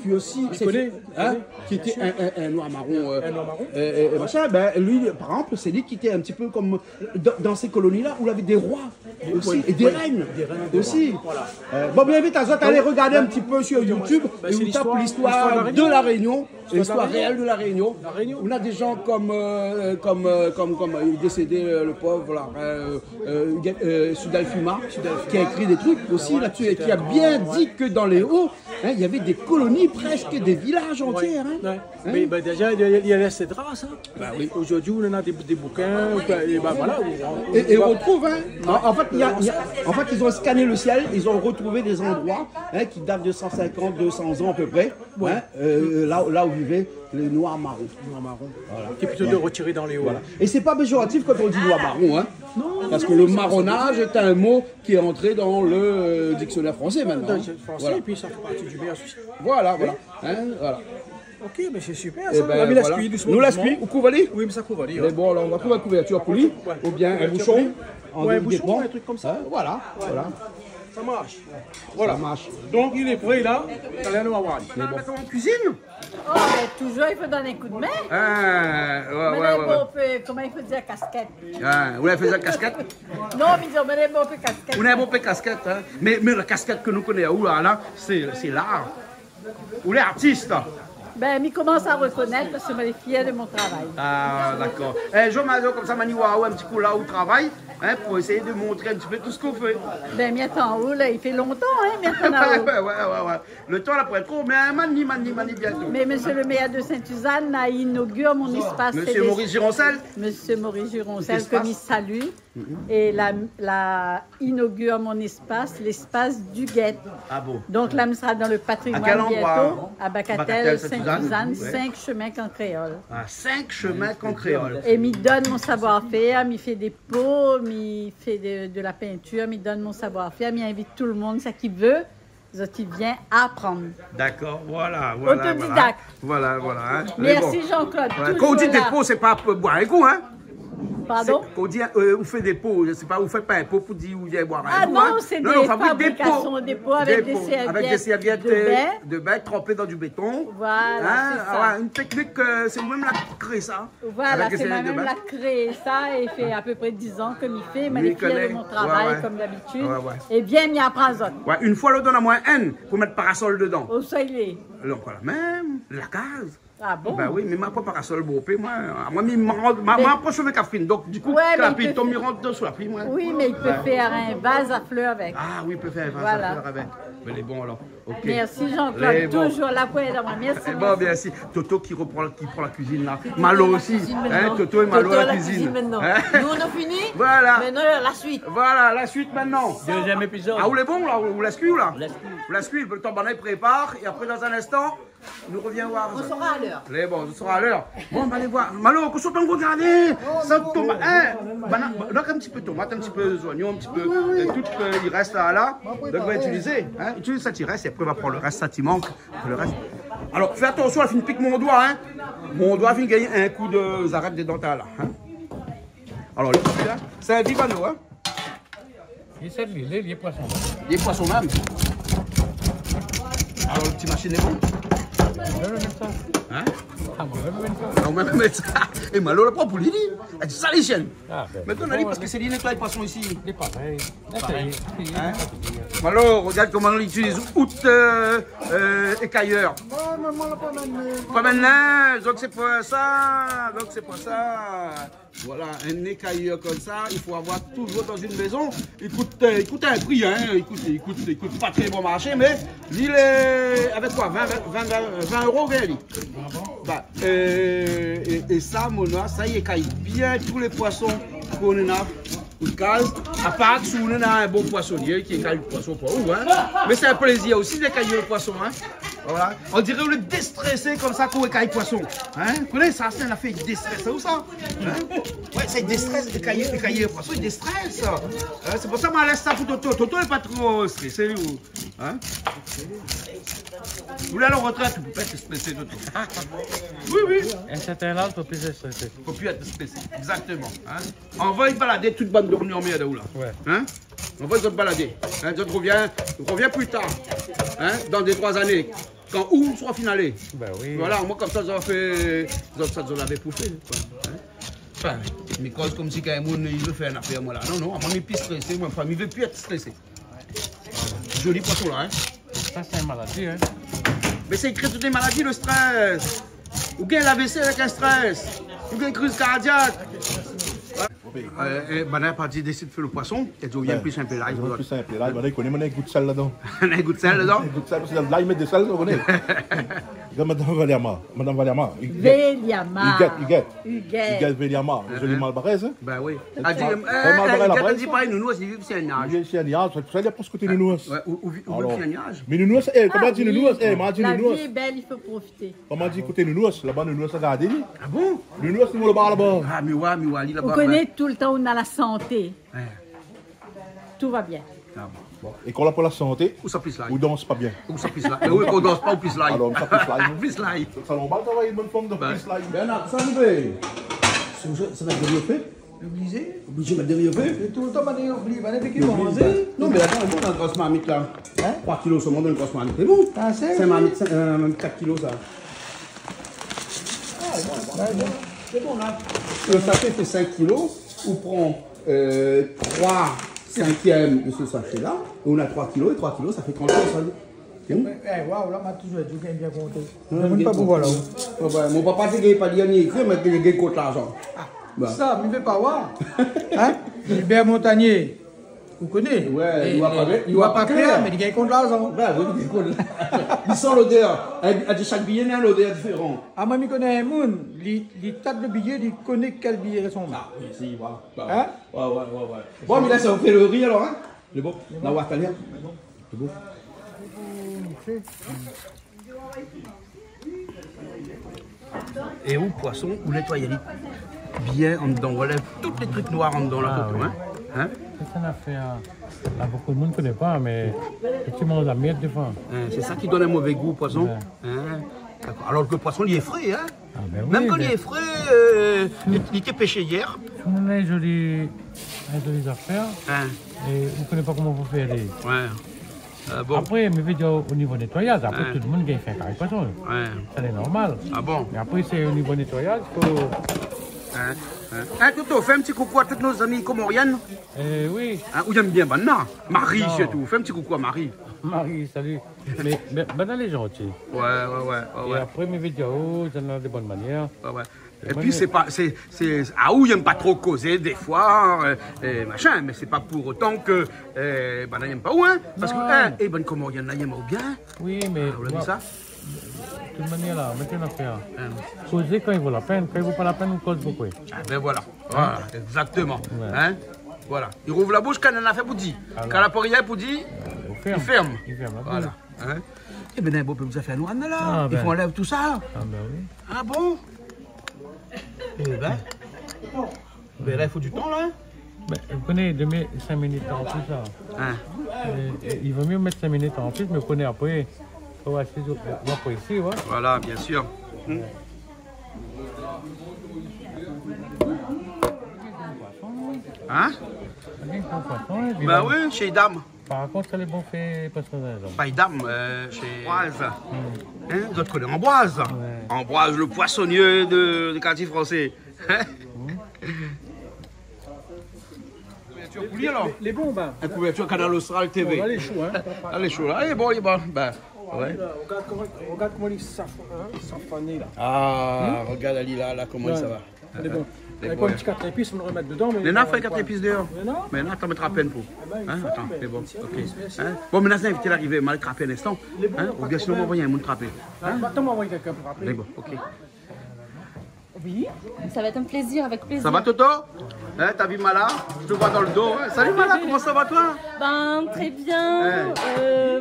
Puis aussi, qui était un noir marron. Machin, ben, lui, par exemple, c'est lui qui était un petit peu comme dans ces colonies-là où il y avait des rois aussi, et des reines aussi. Bon, bien vite, Azot, allez regarder un petit peu sur YouTube et vous tapez l'histoire de la Réunion, l'histoire réelle de la Réunion. On a des gens comme il est décédé, le pauvre, voilà, Sudalfuma, qui a écrit des trucs aussi là-dessus et qui a bien dit que dans les Hauts, hein, il y avait des colonies, presque des villages entiers. Hein. Mais déjà, il y a cette race. Hein. Ben, oui. Aujourd'hui, on a des bouquins. Et ben, voilà, on retrouve. Hein. En fait, ils ont scanné le ciel, ils ont retrouvé des endroits qui datent de 150, 200 ans à peu près, là où vivaient les noirs marrons. Voilà. Qui est plutôt de retirer dans les hauts. Voilà. Et c'est pas péjoratif quand on dit noir marron, hein. Parce que le marronnage est un mot qui est entré dans le dictionnaire français maintenant. Dans le français, voilà. Et puis ça fait partie du bien aussi. Voilà. Ok, mais c'est super ça. On a mis la cuit, doucement. Nous la cuit, ou couvali? Oui, mais ça couvali. Mais bon, alors on va trouver la couverture poulie, ou bien un bouchon. Un bouchon, un truc comme ça. Voilà. Ça marche. Voilà. Ça marche. Donc il est prêt là. T'as l'air de voir. Maintenant en cuisine? Oh, mais toujours il faut donner un coup de main. Comment il faut dire casquette? Vous l'avez fait la casquette? Non, mais ils ont donné un peu casquette. On a un peu casquette, hein? Mais la casquette que nous connaissons là, c'est l'art. Ou les artistes. Ben, il commence à reconnaître parce que je suis fière de mon travail. Ah, d'accord. Je comme ça, Maniwa, un petit coup là où travaille, hein, pour essayer de montrer un petit peu tout ce qu'on fait. Ben, en haut, là, il fait longtemps, hein, Ouais. Le temps, là, pour être trop, mais mani bientôt. Mais monsieur le maire de Sainte-Suzanne a inauguré mon espace. Monsieur Maurice Gironcel? Monsieur Maurice Gironcel, que je salue. Et la inaugure mon espace, l'espace du Guette. Ah bon? Donc là, on sera dans le patrimoine bientôt, à Bacatel, Sainte-Suzanne, 5 chemins Cancréole. 5 chemins Cancréole. Et m'y donne mon savoir-faire, m'y fait des pots, m'y fait de la peinture, m'y donne mon savoir-faire, m'y invite tout le monde, ça qui veut. Qui vient apprendre. D'accord, voilà. Autodidacte. Voilà. Hein. Merci Jean-Claude. Quand on dit des pots, c'est pas pour boire un coup, hein? Pardon? Quand on dit on fait des pots, je sais pas, on fait pas un pot pour dire où il y a boire un coup. Non, c'est des fabrications des pots avec des serviettes de bain trempées dans du béton. Voilà, c'est ça. Une technique, c'est moi-même la créé ça. Voilà, c'est moi-même la créé ça et fait à peu près 10 ans que m'y fait. Mais les filles de mon travail, comme d'habitude. Et bien, m'y apprend ça. Une fois, l'autre, on a moins un pour mettre parasol dedans. Au soleil. Donc voilà, même la case. Ah bon? Ben oui, mais ma pas parasol beau, moi, ma approche avec Catherine, donc du coup, la pile tombe, il rentre sur la pile, moi. Oui, mais il peut faire un vase à fleurs avec. Ah oui, il peut faire un vase à fleurs avec. Mais les bons alors. Okay. Merci Jean-Claude, toujours là pour aider moi. Merci. Bon, merci. Toto qui prend la cuisine là. Malo aussi. Toto et Malo à la cuisine. Maintenant. Nous on a fini. Voilà. Maintenant la suite. Voilà, la suite maintenant. Deuxième épisode. Ah, où les bons là? Où la cuit ou là? La cuit, le temps Banaï prépare et après dans un instant, nous reviens voir. On sera à l'heure. Les bons, on sera à l'heure. Bon, on va aller voir. Malo, qu'on soit en regarder. Ça tomate. Donc un petit peu de tomate, un petit peu d'oignon, un petit peu tout il reste là. Donc on va utiliser. Utilise ça qui reste et après on va prendre le reste, ça qui manque. Le reste. Alors fais attention, elle finit pique mon doigt. Mon doigt finit gagner un coup de zarette des dentales. Alors le petit là, c'est un vivano. Il est les poissons. Les poissons même. Alors le petit machine est bon. On va mettre ça. On va mettre ça. Et Malo le prend pour lui. Elle dit ça les chiennes. Ah, maintenant on a dit parce que c'est lui qui nettoie les poissons ici. C'est pareil. Alors, regarde comment on utilise out écailleur. Pas maintenant, donc c'est pas ça. Donc c'est pas ça. Voilà, un écailleur comme ça, il faut avoir toujours dans une maison. Il coûte un prix, hein. Il coûte pas très bon marché, mais il est avec quoi 20 euros, bien. Bah, et ça, mon noir, ça y écaille bien tous les poissons qu'on a. À part si on a un bon poissonnier qui écaille le poisson pour vous, hein. Mais c'est un plaisir aussi d'écailler le poisson, hein. Voilà. On dirait le déstresser comme ça qu'on écaille poisson. Hein. Vous connaissez ça, c'est un affaire déstresser ou ça, hein? Ouais, c'est déstresse d'écailler le poisson, il déstresse. Hein? C'est pour ça que je laisse ça pour Toto. Toto n'est pas trop stressé, vous. Hein? Vous voulez aller en retraite, vous ne pouvez pas être stressé, Toto. Oui, oui. Un certain âge, il ne faut plus être stressé. Il ne faut plus être stressé, exactement. Hein? On va y balader toute bande de revenus de où là. Ouais. Hein? On va se balader. Hein? Je reviens plus tard, hein? Dans 2-3 années. Quand où sera finalé. Ben oui. Voilà, moi comme ça, j'en fait. Ça, j'en avais pouffé. Hein? Enfin, mais cause comme si quelqu'un il veut faire une affaire, moi là. Non, non, moi, je ne suis plus stressé. Ma famille ne veut plus être stressé. Joli poisson là, hein? Ça, c'est une maladie, hein? Mais c'est écrit toutes les maladies, le stress. Ou bien l'AVC avec un stress. Ou bien une crise cardiaque. Maintenant, parti décide de faire le poisson, et tu viens plus simple là. Plus simple là, il connaît un goût de sel là-dedans. Un goût de sel dedans? Un goût de sel, parce que là, il met du sel, vous connaissez. Madame Valiama. Huguette Valiama. Joli Malbarès, hein? Ben oui. Elle dit pas une nounours, il vit c'est un âge. C'est un âge, ça, il a pas ce côté nounours. Où vit un âge? Mais nounours, comment dit nounours? M'a dit La nounours. vie est belle, il faut profiter. Comment dit côté nounours? Là-bas, nounours, regardez. Ah bon? Nounours, c'est le bar là-bas. Ah, mais ouais, il là-bas. On connaît tout le temps, on a la santé. Tout va bien. Et qu'on a pour la santé, où ça pisse là? ou danse pas bien. Où ça pisse là? Oui, qu'on danse pas, ou pisse là. Alors, ça pisse là. Pisse là. Ça l'on va travailler une bonne forme de pisse là. Bernard, ça nous fait. Ça va être fait. Obligé de mettre derrière fait. Et tout le temps, on va oublier. On va faire qu'il va manger. Non, mais attends, on a une grosse marmite là. 3 kilos sur le monde, une grosse marmite. C'est bon? C'est marmite, 4 kilos ça. C'est bon là. Le sachet fait 5 kilos. On prend 3 cinquièmes de ce sachet là. On a 3 kilos et 3 kilos ça fait 30 kilos. Waouh, là, m'a toujours dit qu'il bien compté. Je ne sais pas pourquoi là. Mon papa, c'est qu'il n'a pas dit ni écrit, mais qu'il a compté l'argent. Ça, il ne veut pas voir. Hein? Gilbert Montagnier. Vous connaissez? Ouais, il ne voit pas clair, mais il gagne contre l'argent. Ben oui, il compte. Il sent l'odeur. Chaque billet, il a l'odeur différente. Ah, moi, je connais un monde. Il tape le billet, il connaît quel billet est son nom. Ah, oui, si, voilà. Hein? Ouais. Bon, mais là, ça vous fait le riz alors, hein? C'est bon? La Ouattalière? C'est bon? Et où poisson, ou nettoyer bien en dedans. On lève tous les trucs noirs en dedans là. Hein? C'est une affaire. Là, beaucoup de monde ne connaît pas, mais effectivement, la miette devant. C'est ça qui donne un mauvais goût au poisson. Hein? Alors que le poisson, il est frais. Hein? Ah, ben oui, même quand il est frais, il était pêché hier. On a une jolie affaire. Et vous ne connaissez pas comment vous faire les. Bon. Après, mais au niveau nettoyage, après tout le monde gagne fait un carré poisson. Ça c'est normal. Ah bon? Mais après, c'est au niveau nettoyage, il faut. Toto, fais un petit coucou à tous nos amis comoriennes. Oui. Où j'aime bien maintenant. Marie, surtout. Fais un petit coucou à Marie. Marie, salut. Mais maintenant, les gens aussi. Ouais. Et après, mes vidéos, j'en ai de bonnes manières. Ouais. Et puis c'est où j'aime pas trop causer des fois, machin, mais c'est pas pour autant que n'aime pas où, hein, parce que bonne comorienne là y'aime bien. Oui, mais vous l'avez ça. De toute manière là, mettez une affaire. Causer quand il vaut la peine, quand il vaut pas la peine, on cause beaucoup. Ah ben voilà, exactement. Hein? Voilà. Il rouvre la bouche quand il en a fait pour dire. Quand la porrière pour dire, il ferme. Voilà. Hein? Et ben bon, vous avez fait un noir là. Il faut enlever tout ça. Ah ben oui. Ah bon? Ben là, il faut du temps, là. Vous connaissez, de mettre 5 minutes en plus, ça. Il vaut mieux mettre 5 minutes en plus, mais vous connaissez après. On va après ici, ouais. Voilà, bien sûr. Hein? Ben oui, chez Dame. Par contre, ça les bons fait pas sur la Pas Dame, chez Ambroise. Vous autres connaissez Ambroise? Ambroise, le poissonnier de quartier français. Tu couverture poulie alors. Les bombes. Hein. Une couverture Canal Austral TV. Bon, là, les choux, hein. Là, les choux, là. Il est bon, il est bon. Ben, ouais. Regarde comment il s'affanait là. Ah, regarde Ali là, comment ça va. Elle est bon. Avec un petit 4 épices, on le remettre dedans. Mais là, fait 4 épices dehors. Mais là, t'en mettras à peine pour. Hein? Attends, c'est bon. Ok. Hein? Bon, maintenant, c'est invité l'arrivée. Mal crapé un instant. Hein? Ou bien sinon, on va envoyer un monde crapé. Attends, on va envoyer quelqu'un pour rappeler. C'est bon, ok. Oui, ça va être un plaisir, avec plaisir. Ça va, Toto? Hein, t'as vu Mala? Je te vois dans le dos. Hein? Salut Mala, comment ça va toi? Ben, très bien.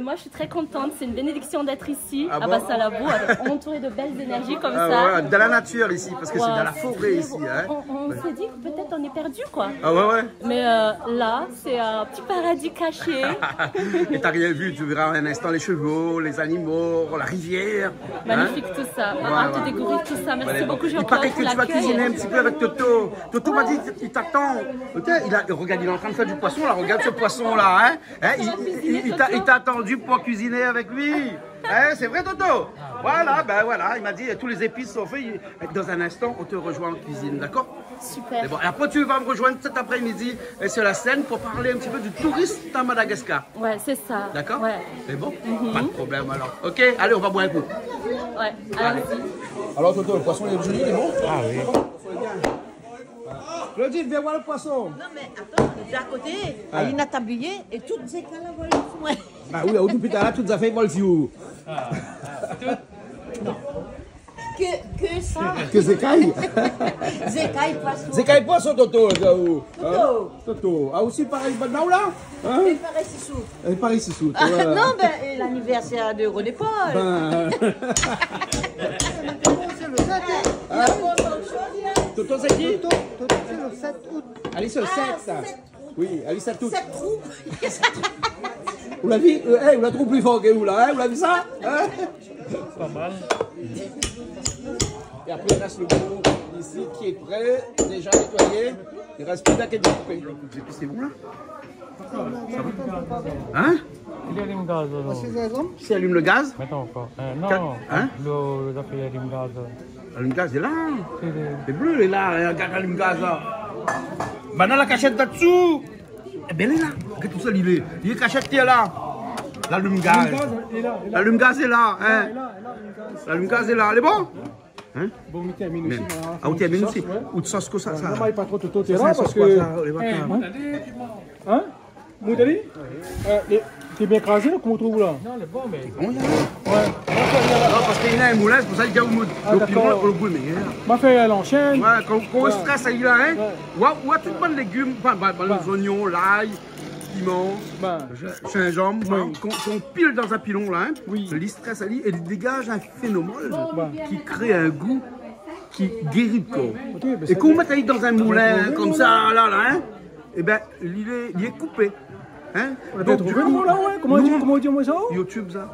Moi, je suis très contente. C'est une bénédiction d'être ici, à Bassalabou, entourée de belles énergies comme ça. Ouais, dans la nature ici, parce que c'est dans la forêt ici. Hein? On s'est dit que peut-être on est perdu, quoi. Ah ouais. Mais là, c'est un petit paradis caché. Et t'as rien vu, tu verras un instant les chevaux, les animaux, la rivière. Magnifique tout ça. Hâte de découvrir tout ça. Merci beaucoup, Jean-Claude. Il paraît que tu vas cuisiner un petit peu avec Toto. Toto m'a dit qu'il t'attend. Regarde, il est en train de faire du poisson là. Regarde ce poisson là. Hein? Il t'a attendu pour cuisiner avec lui. Hein? C'est vrai, Toto? Voilà, ben voilà. Il m'a dit tous les épices sont faits. Dans un instant, on te rejoint en cuisine, d'accord? Super. Bon, et après, tu vas me rejoindre cet après-midi sur la scène pour parler un petit peu du tourisme à Madagascar. Ouais, c'est ça. D'accord? Ouais. C'est bon? Pas de problème alors. Ok, allez, on va boire un coup. Ouais, allez-y. Alors, Toto, le poisson, il est joli, il est bon? Ah oui. Claudine, viens voir le poisson. Non, mais attends, on est à côté. Il n'a tablier et toutes ces cas-là vont le fouet. Bah oui, depuis tout à l'heure, toutes les affaires volent sur vous. Que ça? Que Zekaï? Zekaï poisson. Zekaï poisson, Toto. Toto. Toto. Ah, aussi pareil, maintenant là? Il paraît si sous. Il paraît si sous. Non, ben, l'anniversaire de René Paul. Toto, c'est qui? Toto, c'est le 7 août. Allez, c'est le 7. Oui, allez, 7 août. 7 troupes. Vous l'avez vu? Vous la trouvez plus fort que vous là, hein? Vous l'avez vu ça? Pas mal. Et après, il reste le gros ici qui est prêt, déjà nettoyé. Il reste plus qu'à découper. C'est bon là? Ça va? Hein? Il allume gaz. Si allume le gaz? Mettons encore. Non, hein? le affaire allume gaz. Allume gaz, il est là. C'est bleu, il est là. Regarde, allume gaz là. Bah, dans la cachette là-dessous. Eh bien, il est là. Regarde tout seul, il est cachette qui est là. L'allume gaz. L'allume gaz est là. Hein? L'allume gaz est là. Elle est bon? Hein? Bon, tu termines aussi. Ah, tu termines aussi. Ou de sauce que ça. Non, mais pas trop Toto, t'es là parce que. Hein? Moutali? T'es bien crasé, comment tu trouves là? Non, le bon, mais. Bon, il y a. Ouais. Non, parce qu'il y a un moulin, c'est pour ça qu'il y a le pilon, le goût, mais. M'a fait à l'ancienne. Ouais, quand on stresse, il y a hein. Ou à tout bon légumes, les oignons, l'ail, piment, gingembre, qu'on pile dans un pilon là, hein. Oui. Le stress, et il dégage un phénomène qui crée un goût qui guérit le corps. Et quand on met dans un moulin comme ça, là, hein, et ben, il est coupé. Hein? Donc, du coup, là, ouais. Comment dire moi ça? YouTube, ça.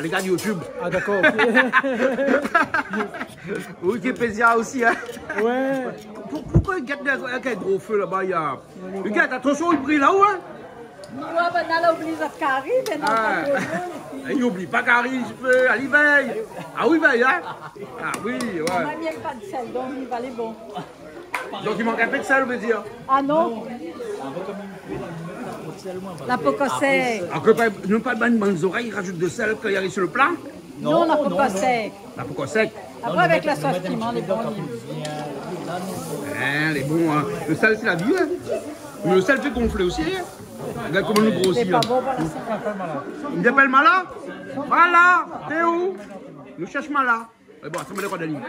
Les gars de YouTube. Ah, d'accord. Wikipédia aussi, hein. Ouais. Pourquoi il y a un gros feu là-bas? Regarde, attention, il brille là-haut, hein. Ouais, ben, là, oublie notre carré, mais non, il n'oublie pas Carrie, je peux, elle y veille. Ah oui, veille, hein. Ah oui, ouais. on n'a même pas de sel, donc il va aller bon. Donc il manque un peu de sel, on veut dire. Ah non? La poco sec. Non, pas dans les oreilles, il rajoute de sel quand il arrive sur le plat? Non, la poco sec. La poco sec. Après, avec la sauce piment, les bons les bons, hein. Le sel, c'est la vie, hein. Mais le sel fait gonfler aussi, hein. Regarde comment nous grossit. C'est pas bon, voilà, c'est pas Mala. Il m'appelle Mala? Mala, t'es où? Nous cherche Mala. Bon, ça me le d'aller.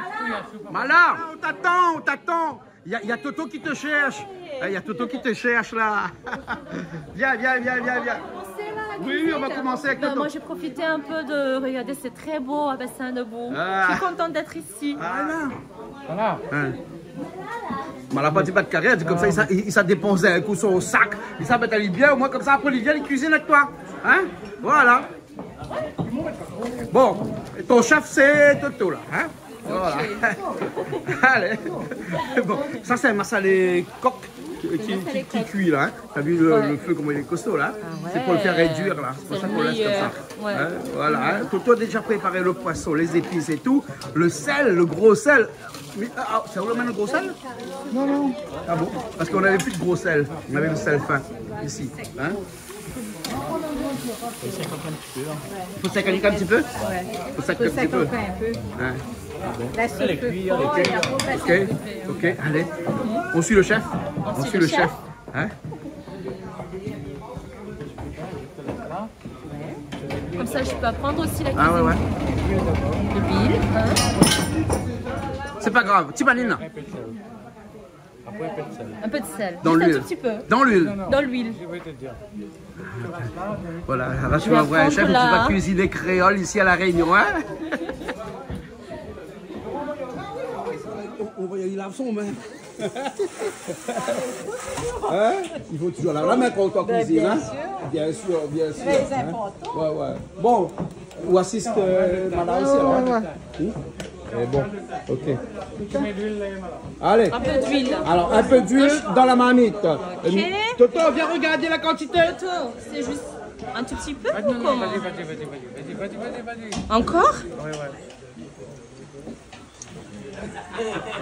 Mala, on t'attend. Il y a Toto qui te cherche. Il y a Toto qui te cherche là. Viens. Oui, on va commencer avec Toto. Moi, j'ai profité un peu de regarder, c'est très beau à Bassin-Debout. Je suis contente d'être ici. Voilà. Mala pas dit pas de carrière, comme ça, il s'est dépensé un coup sur au sac. Il s'est mettre bien, au moins comme ça, après il vient, il cuisine avec toi. Hein? Voilà. Bon, ton chef c'est Toto là. Hein? Voilà. Allez. Bon, ça c'est un massalé coq qui cuit là. Hein. T'as vu le feu comment il est costaud là? C'est pour le faire réduire là. C'est pour ça qu'on laisse comme ça. Hein, voilà. Hein. Toto a déjà préparé le poisson, les épices et tout. Le sel, le gros sel. Ça vous le gros sel? Non, non. Ah bon? Parce qu'on n'avait plus de gros sel. On avait le sel fin ici. Hein? Il faut s'accaliquer un petit peu? Ouais. Il faut s'accaliquer un peu. Hein. La soupe peut fort, il y a pas Ok, allez. On suit le chef? On suit le chef. Hein? Comme ça, je peux apprendre aussi la cuisine. Ah ouais. De l'huile. C'est pas grave. Timanine. Un peu de sel. Dans Juste un l'huile. tout petit peu. Dans l'huile. Dans l'huile. Voilà, là tu vas voir un chef qui va cuisiner créole ici à La Réunion. Hein? On va y aller son main. Hein? Il faut toujours la main quand on cuisine. Hein? Bien sûr, bien sûr. Très hein? important. Ouais, ouais. Bon, ou assiste madame ici alors. Bon, ok. Allez. Un peu d'huile. Alors, un peu d'huile dans la marmite. Toto, viens regarder la quantité. Toto, c'est juste un tout petit peu ou comment? Vas-y. Encore? Ouais.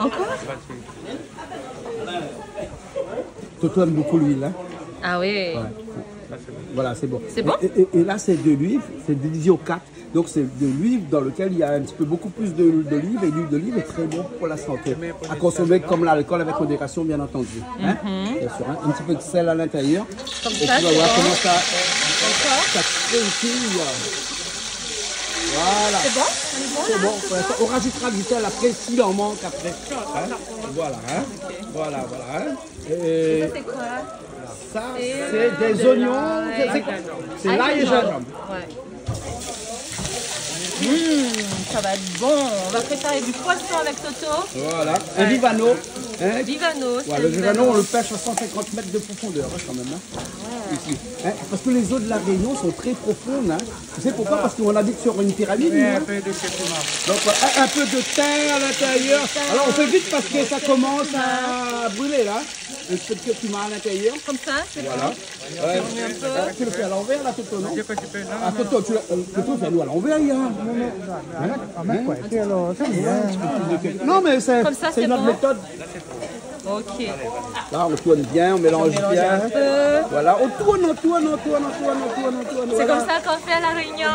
Encore? Toto aime beaucoup l'huile. Hein? Ah oui. Ouais. Voilà, c'est bon. C'est bon? Et là, c'est de l'huile, c'est divisé au 4. Donc, c'est de l'huile dans lequel il y a un petit peu beaucoup plus d'olive. Et l'huile d'olive est très bon pour la santé. À consommer comme l'alcool avec modération, bien entendu. Hein? Bien sûr, hein? Un petit peu de sel à l'intérieur. Comme et ça, tu vas voir bon. comment ça pétille. Voilà. C'est bon? C'est bon. On rajoutera du sel après s'il en manque après. Hein? Voilà. Hein? Voilà. Hein? Et Ça, c'est quoi? ça, c'est des oignons. C'est l'ail et gingembre. Ouais. Ça va être bon. On va préparer du poisson avec Toto. Voilà. Un vivano. Hein? Vivano. Ouais, le vivano, on le pêche à 150 mètres de profondeur hein, quand même. Hein? Ici. Hein? Parce que les eaux de la Réunion sont très profondes. Hein? Tu sais pourquoi? Parce qu'on habite sur une pyramide. Hein? Donc un peu de terre à l'intérieur. Alors on fait vite parce que ça commence à brûler là. Un peu de curcuma à l'intérieur. Comme ça, c'est voilà. bon. Ouais. Tu le fais à l'envers là, Toto, non? Ah, Toto, tu fais-nous à l'envers, hier. Non, mais c'est notre méthode. Ok. Là, on tourne bien, on mélange bien. Voilà, on tourne. C'est comme ça qu'on fait à La Réunion.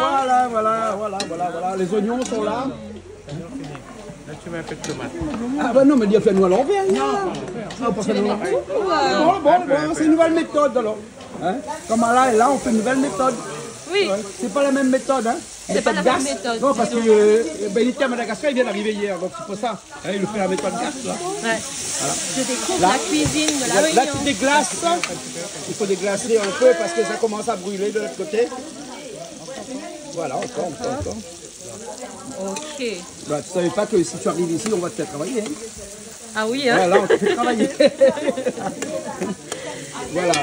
Voilà. Les oignons sont là. Là, tu mets un peu de tomate. Ah bah non, mais dis fais-nous à l'envers. Bon, c'est une nouvelle méthode alors. Hein? Comme là, on fait une nouvelle méthode. Oui. Ouais. C'est pas la même méthode, hein? C'est pas la même méthode. Non, parce que Benita à Madagascar, il vient d'arriver hier, donc c'est pour ça. Hein, il fait la méthode GAS, là. Ouais. Voilà. Je découvre la cuisine de La Réunion. Là, tu déglaces. Il faut déglacer un peu parce que ça commence à brûler de l'autre côté. Voilà, encore. Ok. Bah, tu savais pas que si tu arrives ici, on va te faire travailler. Hein? Ah oui, hein? Voilà, on te fait travailler. Voilà.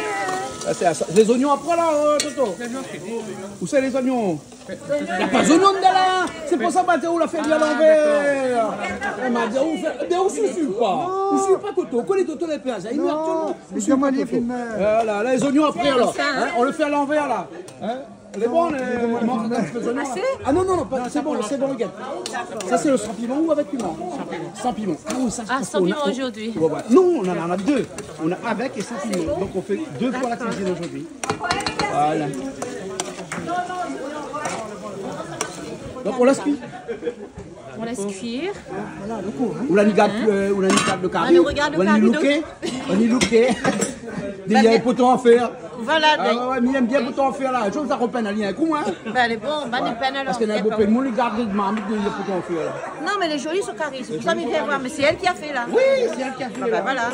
Là, c'est ça. Les oignons après là, Toto. Où c'est les oignons? Il n'y a pas d'oignons là. C'est pour ça que Mathéo l'a fait bien à l'envers. Elle m'a dit, mais on ne suit pas. On ne suit pas Toto. On connaît Toto les péages. Il nous actuellement. On ne suit pas Toto. Voilà, là, les oignons après alors. Hein? On le fait à l'envers là. Hein? Les bons, les oignons là. Ah non, c'est bon, le gars. Ça c'est le sans piment ou avec piment? Sans piment. Ah oui, ça sans piment aujourd'hui. Non, on en a deux. On a avec et sans piment. Donc on fait 2 fois la cuisine aujourd'hui. Voilà. Donc on laisse cuire. On laisse cuire. Ou la nigarde de carré. On y look. Il y a un poton à faire. Voilà. Mais il aime bien poton à faire là. Je ça repeine à lien un coup, hein. Elle est bonne, elle est peine alors. Parce qu'il y a un beau peu de monde, il garde de marmite, il y a poton à faire là. Non, mais les jolis sont carrés. C'est pour ça qu'il vient voir. Mais c'est elle qui a fait là. Oui, c'est elle qui a fait là. Voilà.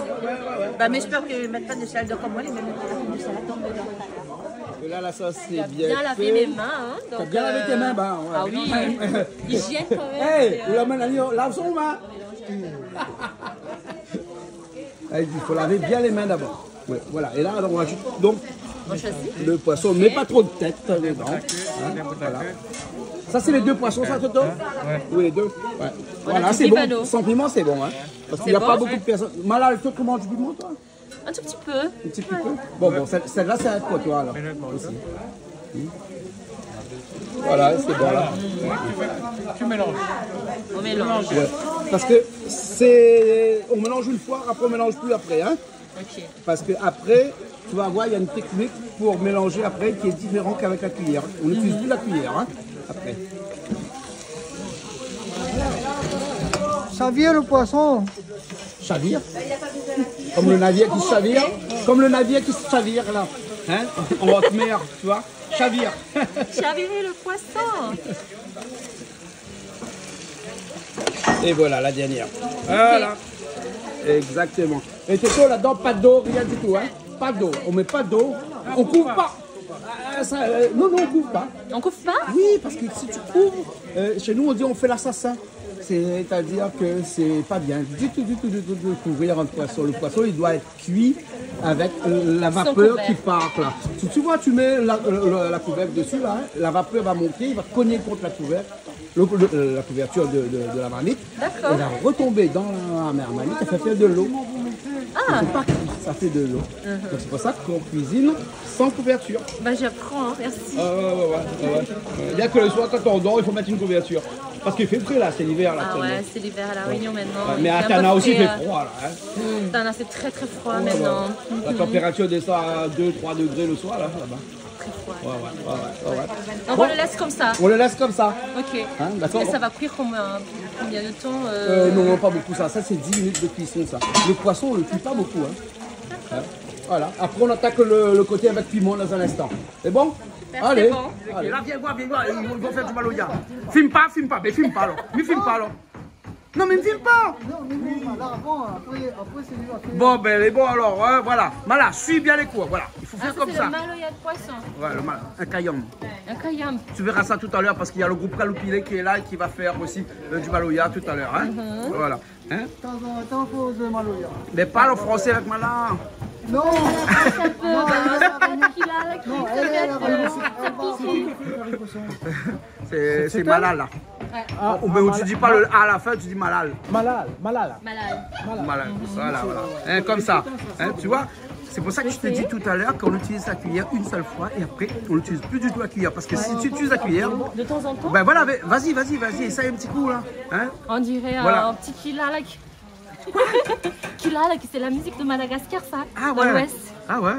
Mais j'espère qu'ils ne mettent pas de sel de comme moi, ils mettent de sel à tomber dedans. Là, la sauce, c'est bien lavé mes mains. Hein, t'as bien lavé tes mains, bah. Ouais. Ah oui, hygiène quand même. Hey, la main, lave son main. Il faut laver bien les mains d'abord. Ouais, voilà, et là, on rajoute donc le poisson, mais pas trop de tête dedans. Hein, voilà. Ça, c'est les 2 poissons, ça, Toto? Oui, les 2. Ouais. Voilà, c'est bon. Sans piment, c'est bon. Hein, parce qu'il n'y a pas beaucoup de personnes. Malal, toi, tu manges du piment, toi? Un tout petit peu. Un petit peu. Bon, celle-là, c'est pour toi alors. Aussi. Voilà, c'est bon là. Tu mélanges. On mélange. Ouais. Parce que c'est. On mélange une fois, après on mélange plus après. Hein? Ok. Parce que après, tu vas voir, il y a une technique pour mélanger après qui est différente qu'avec la cuillère. On n'utilise plus la cuillère. Hein? Après. Ça vire le poisson. Chavire. Comme le navire qui chavire. Comme le navire qui se chavire là. Hein? En haute mer, tu vois. Chavire. Chavirer le poisson. Et voilà la dernière. Voilà. Exactement. Et Této, là-dedans, pas d'eau, rien du tout. Hein? Pas d'eau. On met pas d'eau. On couvre pas. Non, on couvre pas. On couvre pas? Oui, parce que si tu couvres, chez nous on dit on fait l'assassin. C'est-à-dire que c'est pas bien du tout de couvrir un poisson. Le poisson il doit être cuit avec la vapeur qui part là. Tu vois, tu mets la couvercle dessus là, hein, la vapeur va monter, il va cogner contre la couvercle. La couverture de la marmite, elle va retomber dans la marmite, ça fait de l'eau. Ça fait de l'eau. Donc c'est pour ça qu'on cuisine sans couverture. Bah j'apprends, hein, merci. Il y a que le soir quand on dort, il faut mettre une couverture. Parce qu'il fait frais là, c'est l'hiver là. Ah ouais, c'est l'hiver à La Réunion maintenant. Mais à Tana aussi il fait froid là. Hein. Tana c'est très froid maintenant. La température descend à 2-3 degrés le soir là-bas. Très froid. Ouais. Donc on le laisse comme ça. On le laisse comme ça. Ok. Hein, d'accord. Et ça va cuire combien de temps Non, pas beaucoup ça. Ça c'est 10 minutes de cuisson ça. Le poisson on le cuit pas beaucoup. Hein. Voilà. Après on attaque le côté avec piment dans un instant. C'est bon? Allez. Bon. Allez. Là, viens voir, ils vont faire du maloya. Filme pas, mais filme pas alors. Mais filme pas alors. Non, mais ne filme pas. Non, mais là, après c'est lui qui a fait. Bon, ben, bon alors, hein, voilà. Voilà, suis bien les cours, voilà. Il faut faire comme c'est ça. le maloya de poisson. Voilà, un kayam. Un kayam. Tu verras ça tout à l'heure parce qu'il y a le groupe Kaloupilé qui est là et qui va faire aussi du maloya tout à l'heure. Hein? Voilà. Hein? De temps en temps, il faut se maloya. Mais parle au français avec Mala. Non. C'est Malal là. Ou tu dis pas le A à la fin, tu dis Malal. Malal. Malal. Voilà. Hein, comme ça. Hein, tu vois? C'est pour ça que je te dis tout à l'heure qu'on utilise la cuillère une seule fois et après on n'utilise plus du tout la cuillère. Parce que si tu utilises la cuillère. De temps en temps? Ben voilà, vas-y, essaye un petit coup là. Hein? On dirait un petit kilalak. Kilalak, c'est la musique de Madagascar ça. Ah ouais. De l'Ouest. Ah ouais?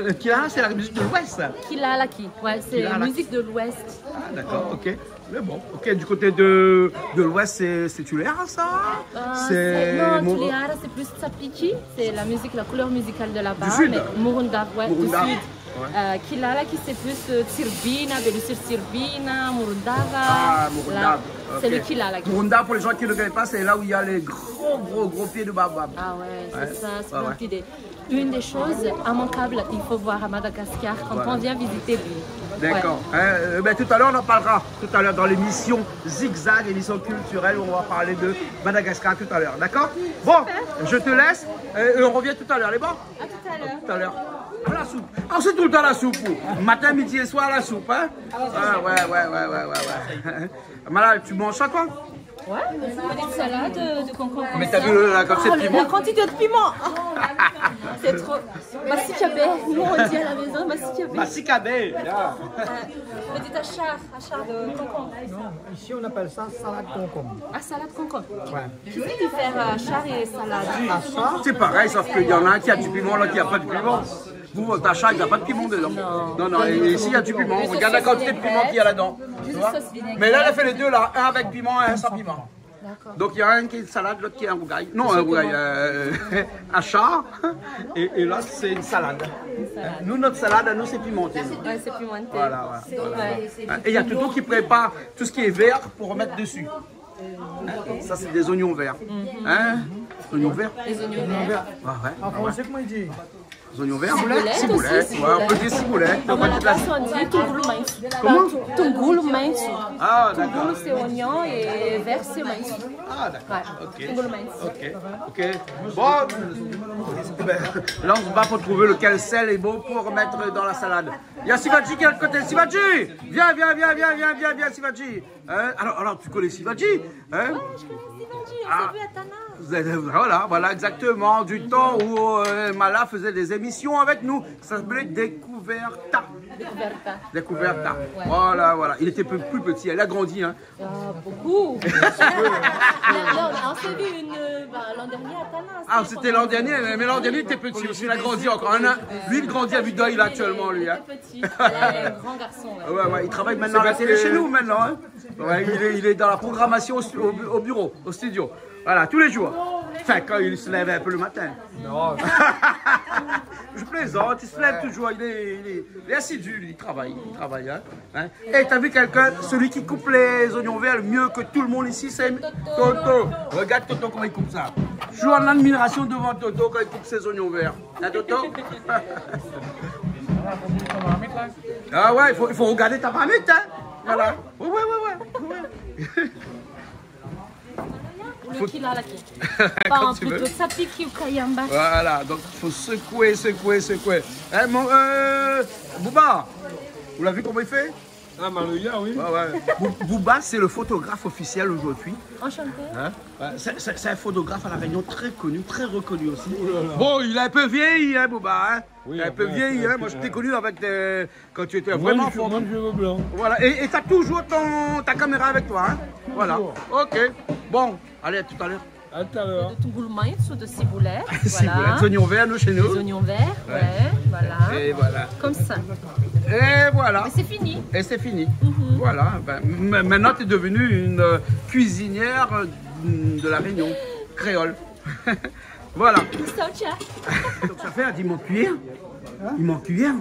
Le Kilalak, c'est la musique de l'Ouest. Kilalaki, ouais, c'est la musique de l'Ouest. Ah d'accord, ok. Mais bon, ok, du côté de l'Ouest, c'est Tuléara ça? Non, Tuléara c'est plus Tsapiki, c'est la musique, la couleur musicale de là-bas. Du sud? Mais Murunda, ouais, du Murunda. sud. Ouais. Kilalaki c'est plus Tsirbina, Belusir Tsirbina, Murundava. Ah, Murunda. C'est le Kilalaki. Murunda, pour les gens qui ne le connaissent pas, c'est là où il y a les gros pieds de baobab. Ah ouais, c'est ça, c'est partie des... Une des choses immanquables qu'il faut voir à Madagascar quand on vient visiter l'île. D'accord. Ouais. Ben, tout à l'heure, on en parlera. Tout à l'heure, dans l'émission Zigzag, émission culturelle, où on va parler de Madagascar tout à l'heure. D'accord? Bon, je te laisse. Et on revient tout à l'heure. Les bons? À tout à l'heure. Tout à l'heure. À la soupe. Ah, c'est tout le temps la soupe. Matin, midi et soir, la soupe. Hein? Ouais. Malal, tu manges ça, toi? Ouais, une petite salade de concombre. Mais t'as vu la quantité de piment? La quantité de piment. C'est trop. Massikabé, nous on dit à la maison Massikabé. Massikabé. Petit achar de concombre. Non, ici on appelle ça salade concombre. Ah, salade concombre. Ouais. Qu'est-ce qui diffère achar et salade? C'est pareil, sauf qu'il y en a un qui a du piment, l'autre qui n'a pas de piment. Vous, votre achat, il n'y a pas de piment dedans. Non. Et ici, il y a du piment. Regarde la quantité de piment qu'il y a là-dedans. Mais là, elle a fait les deux, là. Un avec piment et un sans piment. Donc, il y a un qui est une salade, l'autre qui est un rougail. Non, un rougail. Achat. Et l'autre, c'est une salade. Nous, notre salade, à nous, c'est pimenté. Ouais, c'est pimenté. Voilà. Et il y a Toutou qui prépare tout ce qui est vert pour remettre dessus. Ça, c'est des oignons verts. Oignons verts? Les oignons verts. En français, comment il dit? Les oignons verts? Ciboulette. Ouais, on peut dire ciboulette. À Madagascar, on dit tungulu mainsu. Comment? Tungulu mainsu. Ah, d'accord. Tungulu, c'est oignon et vert, c'est mainsu. Ah, d'accord. Ok. Tungulu mainsu. Ok. Bon, là, on se bat pour trouver lequel sel est bon pour mettre dans la salade. Il y a Sivaji qui est à côté. Sivaji! Viens, Sivaji. Alors, tu connais Sivaji? Ouais, je connais Sivaji. on s'est vu à Tana. Voilà, exactement. Du temps où Mala faisait des émissions avec nous. Ça s'appelait Découverta. Découverta. Ouais. Voilà. Il était plus petit. Elle a grandi. Hein. Beaucoup. On s'est vu l'an dernier à Tana. Ah, c'était l'an dernier. Mais l'an dernier, il était petit aussi. Il a grandi encore. Lui, il grandit à vue d'œil là actuellement, lui. Hein. Il est petit. Elle est un grand garçon. Ouais, il travaille maintenant à la télé chez nous maintenant. Hein. Ouais, il est dans la programmation au bureau, au studio. Voilà, tous les jours. Enfin, quand il se lève un peu le matin. Non. Je plaisante, il se lève toujours. Il est assidu, il travaille. Hein. Et t'as vu quelqu'un, celui qui coupe les oignons verts mieux que tout le monde ici, c'est Toto. Regarde Toto comment il coupe ça. Je suis en admiration devant Toto quand il coupe ses oignons verts. Hein, Toto? Ah ouais, il faut regarder ta marmite, hein. Voilà. Ouais. Le qu'il a là qui. Pas un plutôt ça pique ou kayamba. Voilà, donc il faut secouer. Hein, Bouba, vous l'avez vu comment il fait? Ah, Malouya, oui. Ouais. Bouba, c'est le photographe officiel aujourd'hui. Enchanté. Hein? C'est un photographe à La Réunion très connu, très reconnu aussi. Bon, il est un peu vieilli, hein, Bouba. Hein? Oui, un peu vieilli, hein. Moi je t'ai connu avec quand tu étais vraiment fort. Moi, je suis blanc. Voilà, et tu as toujours ta caméra avec toi. Hein? Voilà, ok. Bon, allez, à tout à l'heure. À tout à l'heure. De Tungoulmaït ou de ciboulette. Ciboulette, des oignons verts, nous, chez nous. Des oignons verts, ouais, voilà. Et voilà. Comme ça. Et voilà. Et c'est fini. Et c'est fini. Voilà. Maintenant, tu es devenue une cuisinière de La Réunion, créole. Voilà. Donc ça fait, il manque cuillère. Il manque cuillère.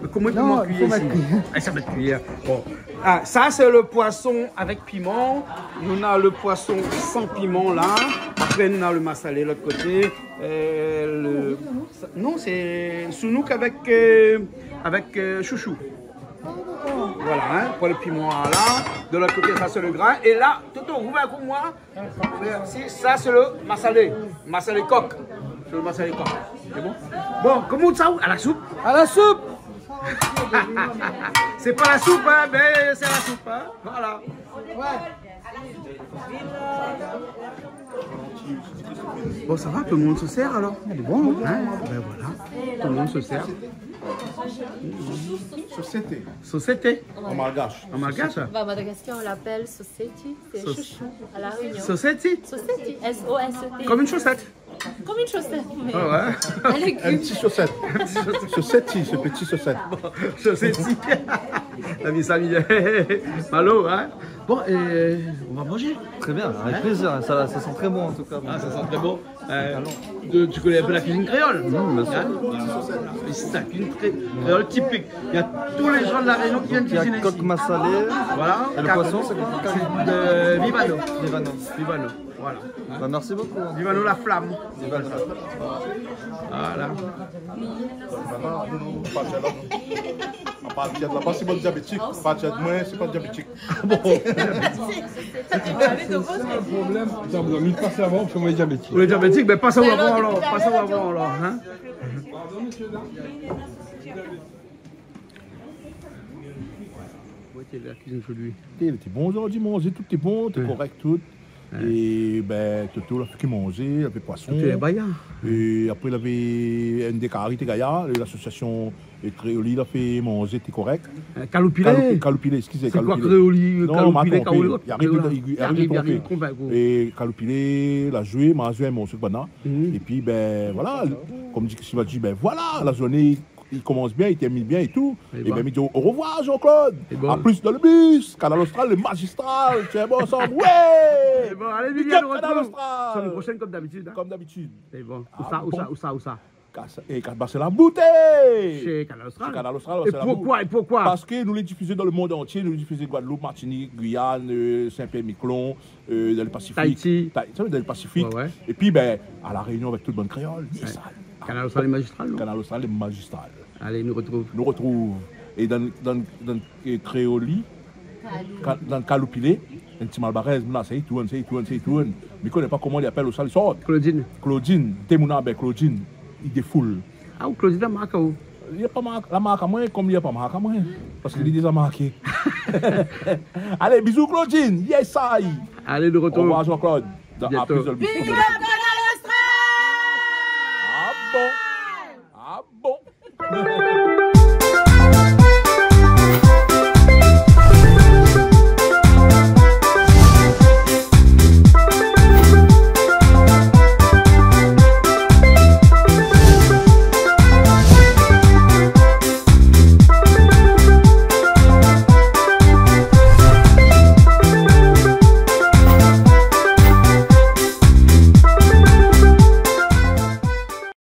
Mais comment il manque cuillère ici? Ça va être cuillère. Bon. Ah, ça, c'est le poisson avec piment. On a le poisson sans piment là. Après, on a le massalé de l'autre côté. Non, c'est sounouk avec chouchou. Voilà, hein, pour le piment là. De l'autre côté, ça c'est le grain. Et là, Toto, vous voyez avec moi? Ça c'est le massalé. Massalé coq. C'est le massalé coq. C'est bon? Bon, comment ça? À la soupe? À la soupe. C'est pas la soupe, hein, mais c'est la soupe. Hein. Voilà. Bon, ça va, tout le monde se sert alors? C'est bon, hein? Ben voilà, tout le monde se sert. Société. En malgache. En malgache? À Madagascar, on l'appelle société. C'est chouchou à La Réunion. Société? Société. S-O-S-E-T. Comme une chaussette. Comme une chaussette. Mais... Oh ouais. Un petit chaussette. Chaussette, ce petit chaussette. Bon, chaussette. T'as mis ça, Malo, hein? Bon, on va manger. Très bien, avec plaisir. Ça sent très bon en tout cas. Ah, ça sent très bon. Tu connais un peu la cuisine créole? Bien sûr. C'est la cuisine créole typique. Il y a tous les gens de La Réunion qui viennent cuisiner ici. Coq massalé. Voilà. Et le poisson, c'est de Vivano. Vivano. Voilà. Bah, merci beaucoup. Vivano la flamme. Vivano. Voilà. Là-bas, c'est pas diabétique. Pas de moi, c'est pas diabétique. Bon. Un problème. Attends, vous avez mis de passer avant parce que moi, diabétique. Pour les diabétiques, ben passe avant alors. Passe avant alors. Hein? Pardon, monsieur, là. La cuisine aujourd'hui. Il était bon aujourd'hui, manger, tout est bon, tout est correct, tout. Et ben, Toto, il a fait manger, il avait poisson. Et après, il avait un décari, l'association Créoli, il a fait manger, c'était correct. Caloupilé, excusez. C'est quoi Créoli? Non, Caloupilé, il arrive à tromper. Et Caloupilé, il a joué, m'a joué un morceau de banane. Et puis, ben voilà, comme dit Sylvain, ben voilà, la journée. Il commence bien, il termine bien et tout. Et bien, il dit au revoir, Jean-Claude. A plus dans le bus. Canal Austral, le magistral. Tu es bon ensemble. Ouais! Bon, allez, Miguel, Canal Austral. Semaine prochaine, comme d'habitude. Comme d'habitude. C'est bon. Où ça? Et c'est la bouteille. Chez Canal Austral. Canal Austral. Et pourquoi? Parce que nous les diffusons dans le monde entier. Nous les diffusons Guadeloupe, Martinique, Guyane, Saint-Pierre-Miquelon, dans le Pacifique. Tahiti. Dans le Pacifique. Et puis, ben, à La Réunion avec toute bonne créole. C'est ça. Canal Austral et magistral, non? Canal Austral et magistral. Allez, nous retrouve. Et dans Créoli, dans Caloupilé, un petit malbarès, c'est tout. Mais je ne connais pas comment il appelle au salle. Claudine. Temouna, ben Claudine, il défoule. Ah, ou Claudine, la marque où? Il n'y a pas la marque à moi, comme il n'y a pas marque à moi. Parce qu'il est déjà marqué. Allez, bisous Claudine. Yes, I. Allez, nous retrouve. Au revoir Jean-Claude. Bientôt. Big up, Ah bon.